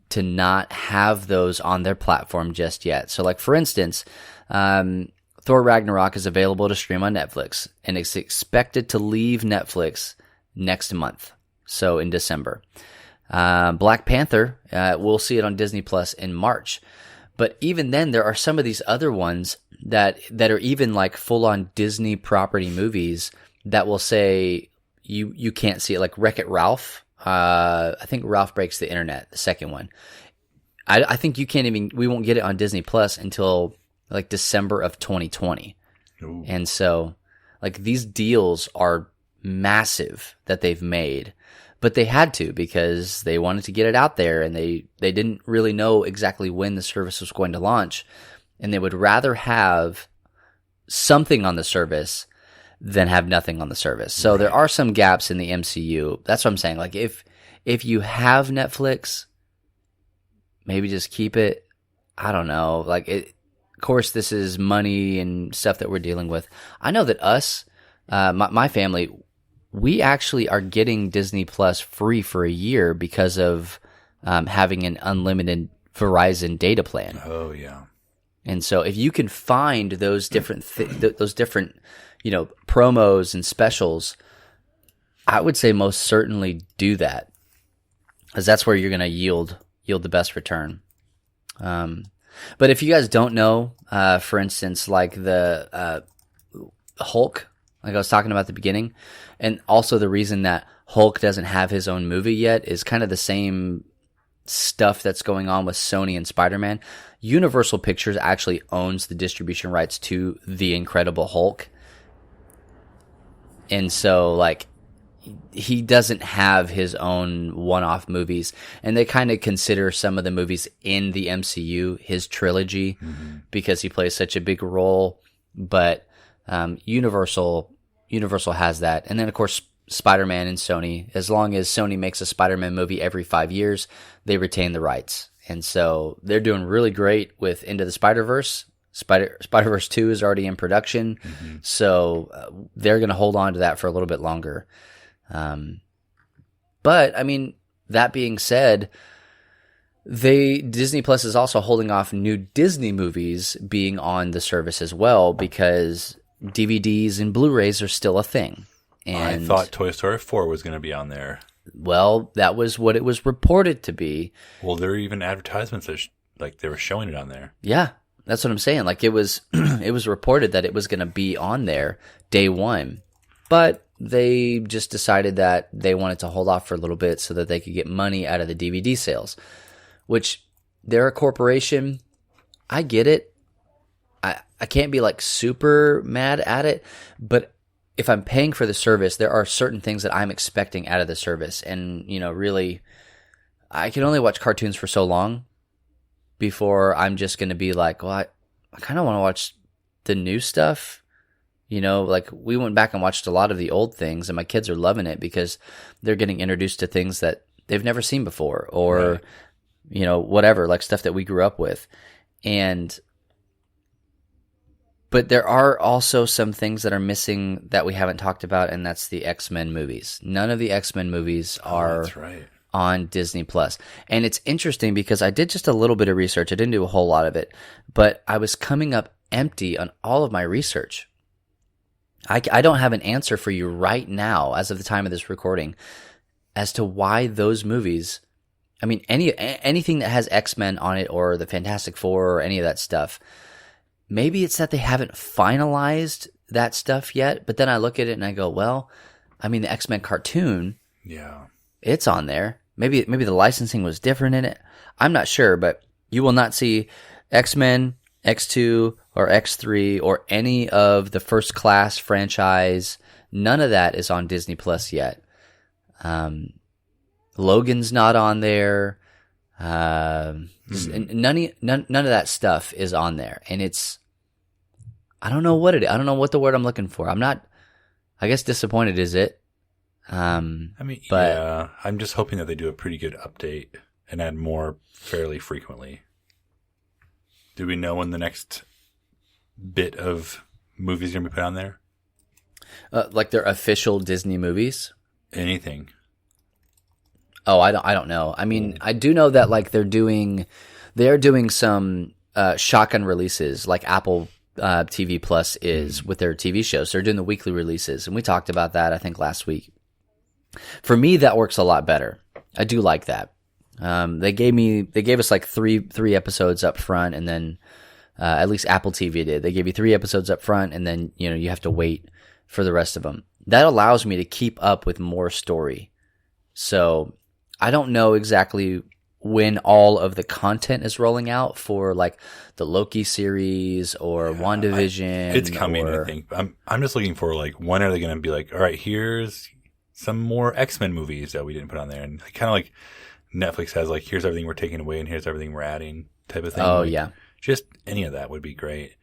to not have those on their platform just yet. So like, for instance, Thor Ragnarok is available to stream on Netflix, and it's expected to leave Netflix next month, so in December. Black Panther, we'll see it on Disney Plus in March. But even then, there are some of these other ones that are even like full-on Disney property movies that will say you can't see it, like Wreck-It Ralph. I think Ralph Breaks the Internet, the second one. I think we won't get it on Disney Plus until like December of 2020. Ooh. And so like these deals are massive that they've made, but they had to because they wanted to get it out there, and they didn't really know exactly when the service was going to launch, and they would rather have something on the service than have nothing on the service. So there are some gaps in the MCU. That's what I'm saying. Like if you have Netflix, maybe just keep it. I don't know. Like of course, this is money and stuff that we're dealing with. I know that my family, we actually are getting Disney Plus free for a year because of having an unlimited Verizon data plan. Oh yeah. And so if you can find those different promos and specials, I would say most certainly do that, because that's where you're going to yield the best return. But if you guys don't know, for instance, like the Hulk, like I was talking about at the beginning, and also the reason that Hulk doesn't have his own movie yet is kind of the same stuff that's going on with Sony and Spider-Man. Universal Pictures actually owns the distribution rights to The Incredible Hulk. And so, like, he doesn't have his own one-off movies. And they kind of consider some of the movies in the MCU his trilogy because he plays such a big role. But Universal has that. And then, of course, Spider-Man and Sony. As long as Sony makes a Spider-Man movie every 5 years, they retain the rights. And so they're doing really great with Into the Spider-Verse. Spider-Verse 2 is already in production, so they're going to hold on to that for a little bit longer. But, I mean, that being said, Disney Plus is also holding off new Disney movies being on the service as well, because DVDs and Blu-rays are still a thing. And I thought Toy Story 4 was going to be on there. Well, that was what it was reported to be. Well, there are even advertisements that like they were showing it on there. Yeah, that's what I'm saying. Like it was reported that it was going to be on there day one, but they just decided that they wanted to hold off for a little bit so that they could get money out of the DVD sales, which they're a corporation. I get it. I can't be like super mad at it, but if I'm paying for the service, there are certain things that I'm expecting out of the service. And, really, I can only watch cartoons for so long before I'm just going to be like, well, I kind of want to watch the new stuff. Like we went back and watched a lot of the old things, and my kids are loving it because they're getting introduced to things that they've never seen before, or, whatever, like stuff that we grew up with. But there are also some things that are missing that we haven't talked about, and that's the X-Men movies. None of the X-Men movies are on Disney Plus. And it's interesting because I did just a little bit of research. I didn't do a whole lot of it, but I was coming up empty on all of my research. I don't have an answer for you right now, as of the time of this recording, as to why those movies, I mean, anything that has X-Men on it or the Fantastic Four or any of that stuff, maybe it's that they haven't finalized that stuff yet, but then I look at it and I go, well, I mean, the X-Men cartoon, it's on there. Maybe the licensing was different in it. I'm not sure, but you will not see X-Men, X2, or X3, or any of the First Class franchise. None of that is on Disney Plus yet. Logan's not on there. None of that stuff is on there, and I don't know what it is. I don't know what the word I'm looking for. I'm not, I guess, disappointed is it? I'm just hoping that they do a pretty good update and add more fairly frequently. Do we know when the next bit of movies are going to be put on there? Like their official Disney movies? Anything. Oh, I don't know. I mean, I do know that like they're doing some shotgun releases, like Apple TV Plus is with their TV shows. They're doing the weekly releases, and we talked about that I think last week. For me, that works a lot better. I do like that. They gave us like three episodes up front, and then at least Apple TV did. They gave you 3 episodes up front, and then you have to wait for the rest of them. That allows me to keep up with more story. So I don't know exactly when all of the content is rolling out for like the Loki series or WandaVision. It's coming, I think. I'm just looking for like, when are they going to be like, all right, here's some more X-Men movies that we didn't put on there. And kind of like Netflix has like, here's everything we're taking away and here's everything we're adding type of thing. Oh, like, yeah. Just any of that would be great.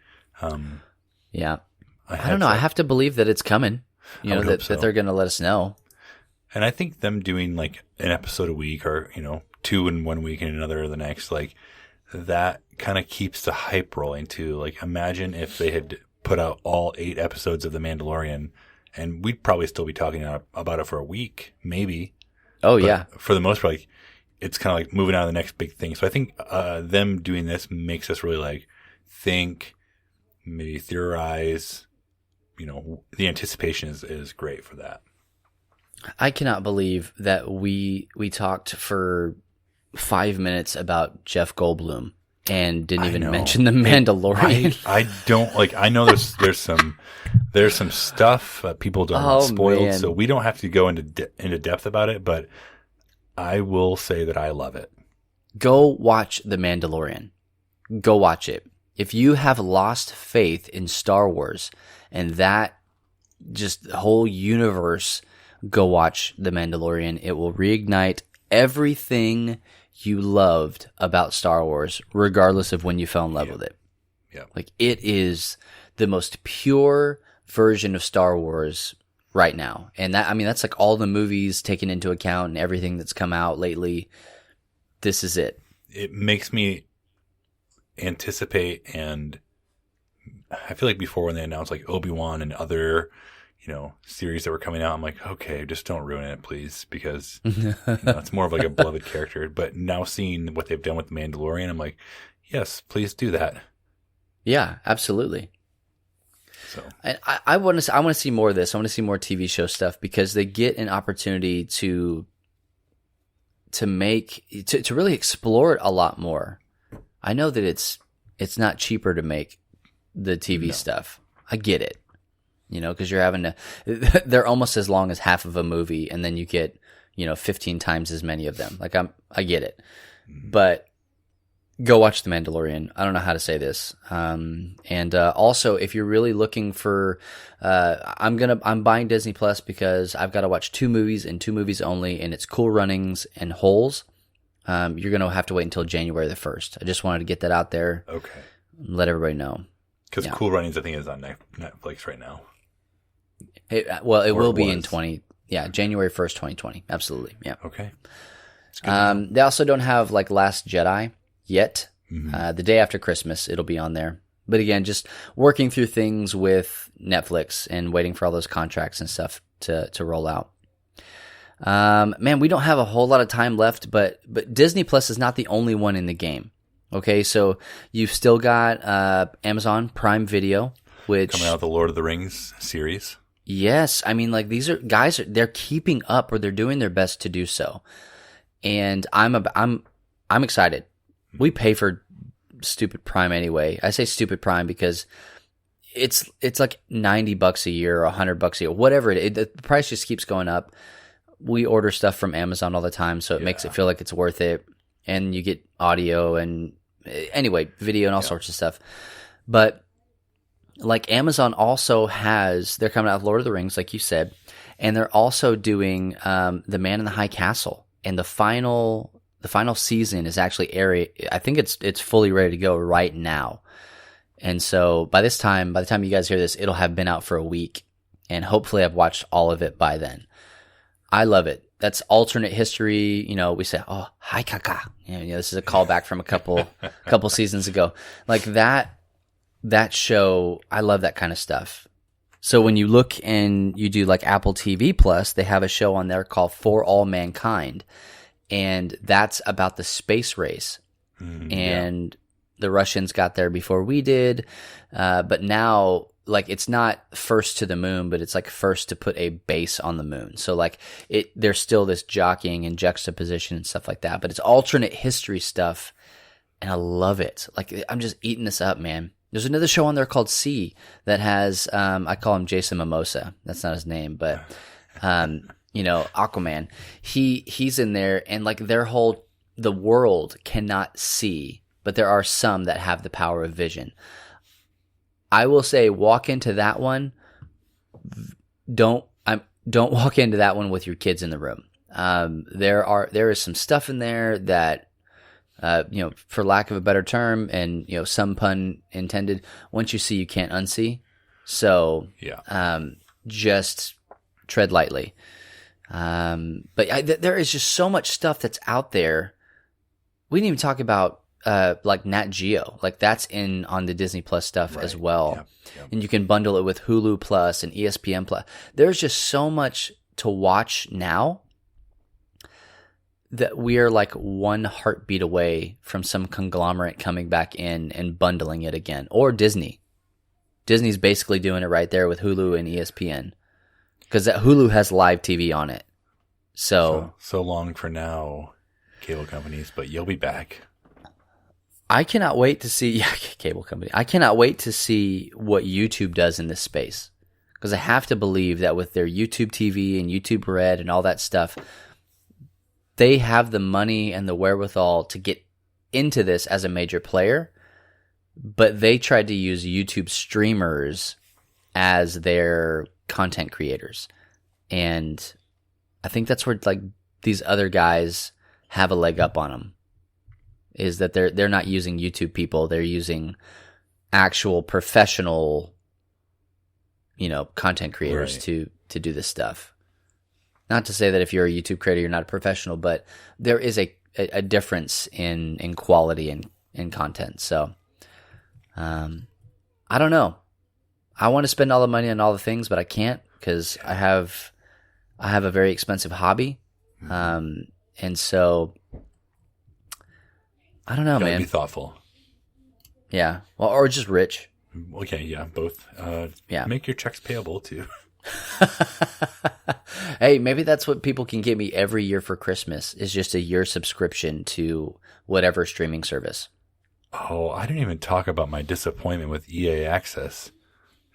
Yeah. I don't know. I have to believe that it's coming, that they're going to let us know. And I think them doing like an episode a week or, 2 in 1 week and another the next, like that kind of keeps the hype rolling too. Like imagine if they had put out all 8 episodes of The Mandalorian and we'd probably still be talking about it for a week, maybe. Oh, but yeah. For the most part, like, it's kind of like moving on to the next big thing. So I think them doing this makes us really like think, maybe theorize. The anticipation is great for that. I cannot believe that we talked for 5 minutes about Jeff Goldblum and didn't even mention The Mandalorian. I don't like. I know there's some stuff people don't want spoiled, man. so we don't have to go into depth about it. But I will say that I love it. Go watch The Mandalorian. Go watch it. If you have lost faith in Star Wars and that just the whole universe, go watch The Mandalorian. It will reignite everything you loved about Star Wars, regardless of when you fell in love with it. Yeah. Like it is the most pure version of Star Wars right now. And that's like all the movies taken into account and everything that's come out lately. This is it. It makes me anticipate, and I feel like before when they announced like Obi-Wan and other series that were coming out, I'm like, okay, just don't ruin it, please, because it's more of like a beloved character. But now seeing what they've done with Mandalorian, I'm like, yes, please do that. Yeah, absolutely. So I want to see more of this. I want to see more TV show stuff because they get an opportunity to really explore it a lot more. I know that it's not cheaper to make the TV stuff. I get it. Because you're having to, they're almost as long as half of a movie, and then you get, 15 times as many of them. Like I get it, but go watch The Mandalorian. I don't know how to say this. And also, if you're really looking for, I'm buying Disney Plus because I've got to watch 2 movies and 2 movies only, and it's Cool Runnings and Holes. You're going to have to wait until January the 1st. I just wanted to get that out there. Okay. Let everybody know. Because Cool Runnings, I think, is on Netflix right now. It will be in January 1st, 2020. Absolutely. Yeah. Okay. They also don't have like Last Jedi yet. Mm-hmm. The day after Christmas, it'll be on there. But again, just working through things with Netflix and waiting for all those contracts and stuff to roll out. Man, we don't have a whole lot of time left, but Disney Plus is not the only one in the game. Okay, so you've still got Amazon Prime Video, which coming out with the Lord of the Rings series. Yes, I mean, like these are guys. They're keeping up, or they're doing their best to do so, and I'm excited. We pay for stupid Prime anyway. I say stupid Prime because it's like $90 a year or $100 a year, whatever it is. The price just keeps going up. We order stuff from Amazon all the time, so it makes it feel like it's worth it, and you get audio and anyway, video and all sorts of stuff, but. Like Amazon also they're coming out with Lord of the Rings, like you said, and they're also doing The Man in the High Castle, and the final season is actually airing. I think it's fully ready to go right now, and so by the time you guys hear this, it'll have been out for a week, and hopefully I've watched all of it by then. I love it. That's alternate history. We say, oh, hi kaka. This is a callback from a couple seasons ago, like that. That show, I love that kind of stuff. So when you look and you do like Apple TV Plus, they have a show on there called For All Mankind. And that's about the space race. And the Russians got there before we did. But now, like, it's not first to the moon, but it's like first to put a base on the moon. So like there's still this jockeying and juxtaposition and stuff like that. But it's alternate history stuff. And I love it. Like, I'm just eating this up, man. There's another show on there called C that has, I call him Jason Mimosa. That's not his name, but Aquaman. He's in there, and like the world cannot see, but there are some that have the power of vision. I will say, walk into that one. Don't walk into that one with your kids in the room. There is some stuff in there that, for lack of a better term, and some pun intended, once you see, you can't unsee. So just tread lightly. But there is just so much stuff that's out there. We didn't even talk about like Nat Geo, like that's on the Disney Plus stuff as well. Yep. And you can bundle it with Hulu Plus and ESPN Plus. There's just so much to watch now that we are like one heartbeat away from some conglomerate coming back in and bundling it again. Or Disney. Disney's basically doing it right there with Hulu and ESPN. Because Hulu has live TV on it. So long for now, cable companies, but you'll be back. I cannot wait to see cable company. I cannot wait to see what YouTube does in this space, because I have to believe that with their YouTube TV and YouTube Red and all that stuff, they have the money and the wherewithal to get into this as a major player. But they tried to use YouTube streamers as their content creators, and I think that's where like these other guys have a leg up on them. Is that they're not using YouTube people, they're using actual professional, content creators to do this stuff. Not to say that if you're a YouTube creator, you're not a professional, but there is a difference in quality and in content. So, I don't know. I want to spend all the money on all the things, but I can't because I have a very expensive hobby, and so. I don't know, man. Be thoughtful. Yeah. Well, or just rich. Okay, yeah, both. Make your checks payable, too. Hey, maybe that's what people can get me every year for Christmas, is just a year subscription to whatever streaming service. Oh, I didn't even talk about my disappointment with EA Access.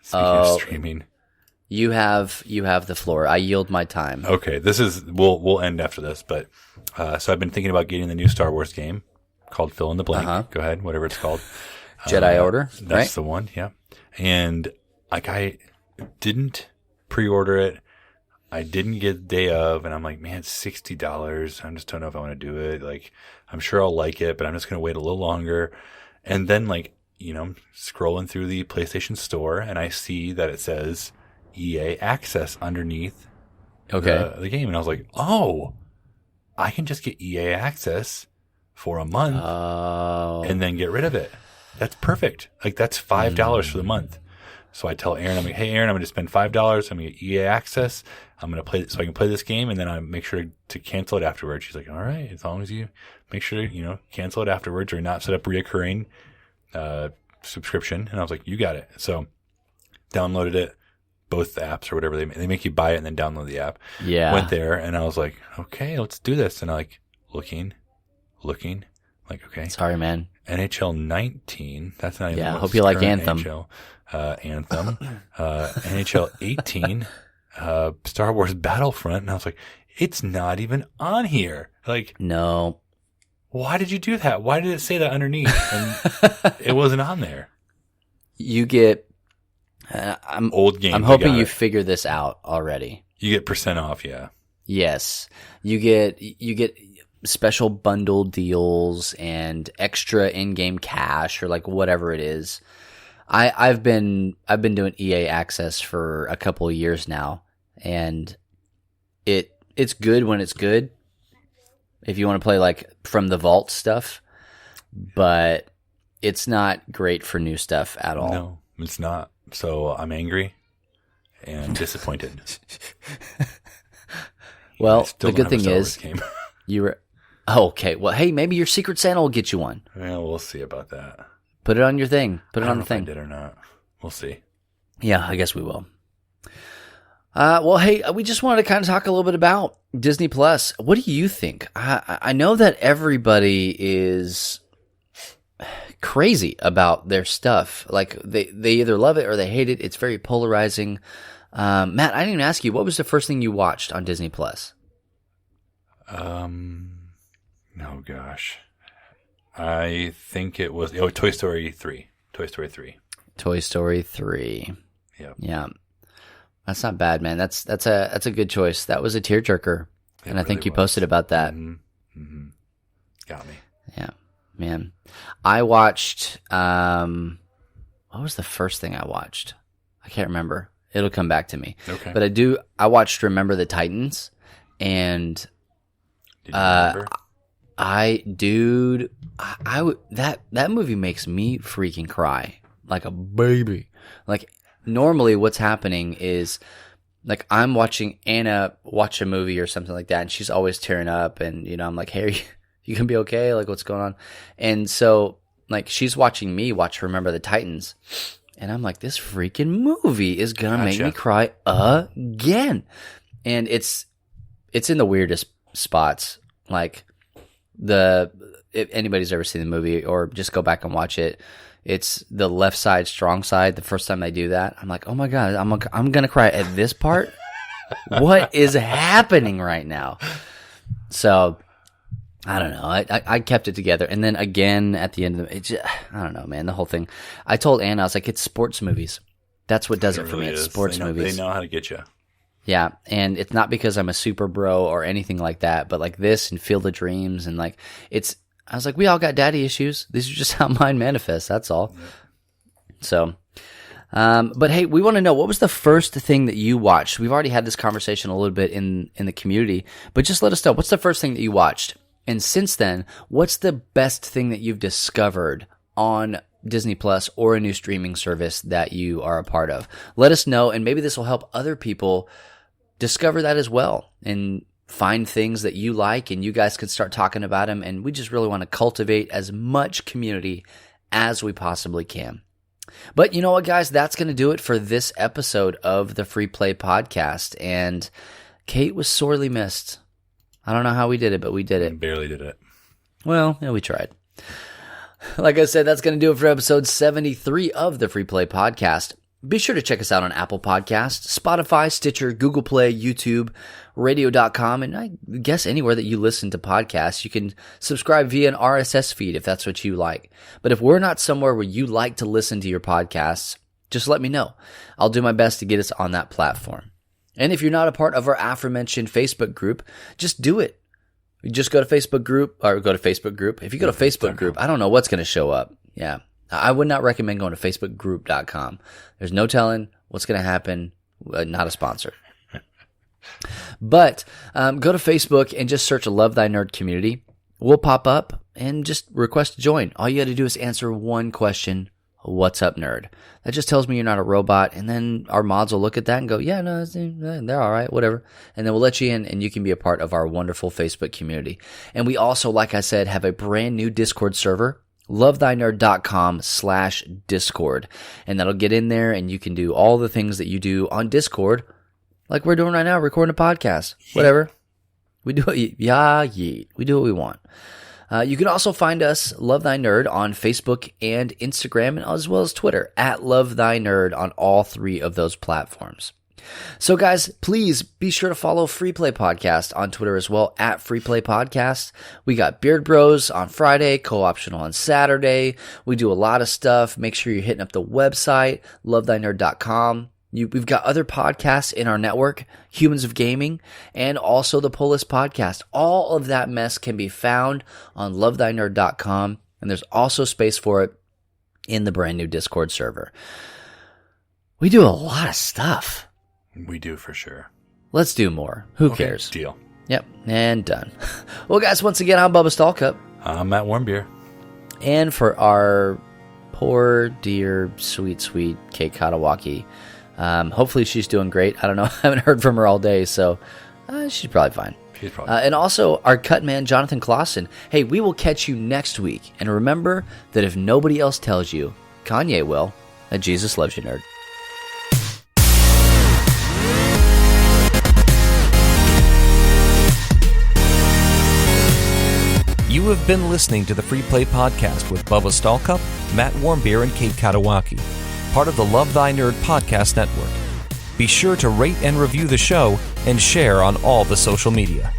Speaking of streaming. You have the floor. I yield my time. Okay, we'll end after this, but so I've been thinking about getting the new Star Wars game. Called Fill in the Blank. Go ahead, whatever it's called. Jedi Order. That's right? the one, yeah. And like I didn't pre-order it. I didn't get the day of, and I'm like, man, it's $60. I just don't know if I want to do it. Like, I'm sure I'll like it, but I'm just going to wait a little longer. And then scrolling through the PlayStation Store, and I see that it says EA Access underneath the game. And I was like, oh, I can just get EA Access for a month and then get rid of it. That's perfect. Like, that's $5 for the month. So I tell Aaron, I'm like, hey, Aaron, I'm going to spend $5. I'm going to get EA Access. I'm going to play it so I can play this game, and then I make sure to cancel it afterwards. She's like, all right, as long as you make sure, cancel it afterwards or not set up reoccurring subscription. And I was like, you got it. So downloaded it, both apps or whatever. They make you buy it and then download the app. Yeah. Went there, and I was like, okay, let's do this. And I looking, like, okay. Sorry, man. NHL 19. That's not even. Yeah, I hope you like Anthem. NHL, Anthem. NHL 18. Star Wars Battlefront. And I was like, it's not even on here. Like, no. Why did you do that? Why did it say that underneath? And it wasn't on there. You get. Old game. I'm hoping you figure this out already. You get % off, yeah. Yes, you get special bundle deals and extra in-game cash or like whatever it is. I've been doing EA Access for a couple of years now, and it's good when it's good. If you want to play like from the vault stuff, but it's not great for new stuff at all. No, it's not. So I'm angry and disappointed. Well, the good thing is you were okay. Well, hey, maybe your Secret Santa will get you one. Yeah, we'll see about that. Put it on your thing. Put it on the thing. If I did or not. We'll see. Yeah, I guess we will. Well, hey, we just wanted to kind of talk a little bit about Disney Plus. What do you think? I know that everybody is crazy about their stuff. Like they either love it or they hate it. It's very polarizing. Matt, I didn't even ask you, what was the first thing you watched on Disney Plus? Oh gosh. I think it was Toy Story 3. Toy Story 3. Toy Story 3. Yep. Yeah. That's not bad, man. That's a good choice. That was a tearjerker. And I think you posted about that. Mm-hmm. Mm-hmm. Got me. Yeah. Man. I watched what was the first thing I watched? I can't remember. It'll come back to me. Okay. But I watched Remember the Titans, and Did you remember? That movie makes me freaking cry like a baby. Like, normally what's happening is, like, I'm watching Anna watch a movie or something like that, and she's always tearing up, and, you know, I'm like, hey, you gonna be okay? Like, what's going on? And so, like, she's watching me watch Remember the Titans, and I'm like, this freaking movie is gonna make me cry again. And it's in the weirdest spots. Like, if anybody's ever seen the movie, or just go back and watch it, it's the left side, strong side. The first time they do that, I'm like, oh my God, I'm going to cry at this part. What is happening right now? So I don't know. I kept it together. And then again, at the end of it, I don't know, man, the whole thing. I told Anna, I was like, it's sports movies. That's what does it for me. It's sports movies. They know how to get you. Yeah, and it's not because I'm a super bro or anything like that, but like this and Field of Dreams, and like I was like, we all got daddy issues. These are just how mine manifests. That's all. Yep. So, but hey, we want to know, what was the first thing that you watched? We've already had this conversation a little bit in the community, but just let us know, what's the first thing that you watched? And since then, what's the best thing that you've discovered on Disney Plus or a new streaming service that you are a part of? Let us know, and maybe this will help other people discover that as well and find things that you like, and you guys can start talking about them. And we just really want to cultivate as much community as we possibly can. But you know what, guys? That's going to do it for this episode of the Free Play Podcast. And Kate was sorely missed. I don't know how we did it, but we did it. Barely did it. Well, yeah, we tried. Like I said, that's going to do it for episode 73 of the Free Play Podcast. Be sure to check us out on Apple Podcasts, Spotify, Stitcher, Google Play, YouTube, radio.com, and I guess anywhere that you listen to podcasts. You can subscribe via an RSS feed if that's what you like. But if we're not somewhere where you like to listen to your podcasts, just let me know. I'll do my best to get us on that platform. And if you're not a part of our aforementioned Facebook group, just do it. Just go to Facebook group. If you go to Facebook group, I don't know what's going to show up. Yeah. I would not recommend going to facebookgroup.com. There's no telling what's going to happen. Not a sponsor. But go to Facebook and just search Love Thy Nerd Community. We'll pop up and just request to join. All you got to do is answer one question. What's up, nerd? That just tells me you're not a robot. And then our mods will look at that and go, yeah, no, they're all right, whatever. And then we'll let you in, and you can be a part of our wonderful Facebook community. And we also, like I said, have a brand new Discord server, lovethynerd.com/Discord. And that'll get in there, and you can do all the things that you do on Discord, like we're doing right now, recording a podcast, whatever. We do it. We do what we want. You can also find us, Love Thy Nerd, on Facebook and Instagram, as well as Twitter, at Love Thy Nerd on all three of those platforms. So guys, please be sure to follow Free Play Podcast on Twitter as well, at Free Play Podcast. We got Beard Bros on Friday, Co-Optional on Saturday. We do a lot of stuff. Make sure you're hitting up the website, lovethynerd.com. We've got other podcasts in our network, Humans of Gaming, and also the Pull List Podcast. All of that mess can be found on lovethynerd.com, and there's also space for it in the brand new Discord server. We do a lot of stuff. We do, for sure. Let's do more. Who cares? Deal. Yep, and done. Well, guys, once again, I'm Bubba Stallcup. I'm Matt Warmbier. And for our poor, dear, sweet, sweet Kate Katawaki, hopefully she's doing great. I don't know. I haven't heard from her all day, so she's probably fine. She's probably and also our cut man, Jonathan Clausen. Hey, we will catch you next week. And remember that if nobody else tells you, Kanye will, that Jesus loves you, nerd. You have been listening to the Free Play Podcast with Bubba Stallcup, Matt Warmbier, and Kate Katawaki, part of the Love Thy Nerd Podcast Network. Be sure to rate and review the show and share on all the social media.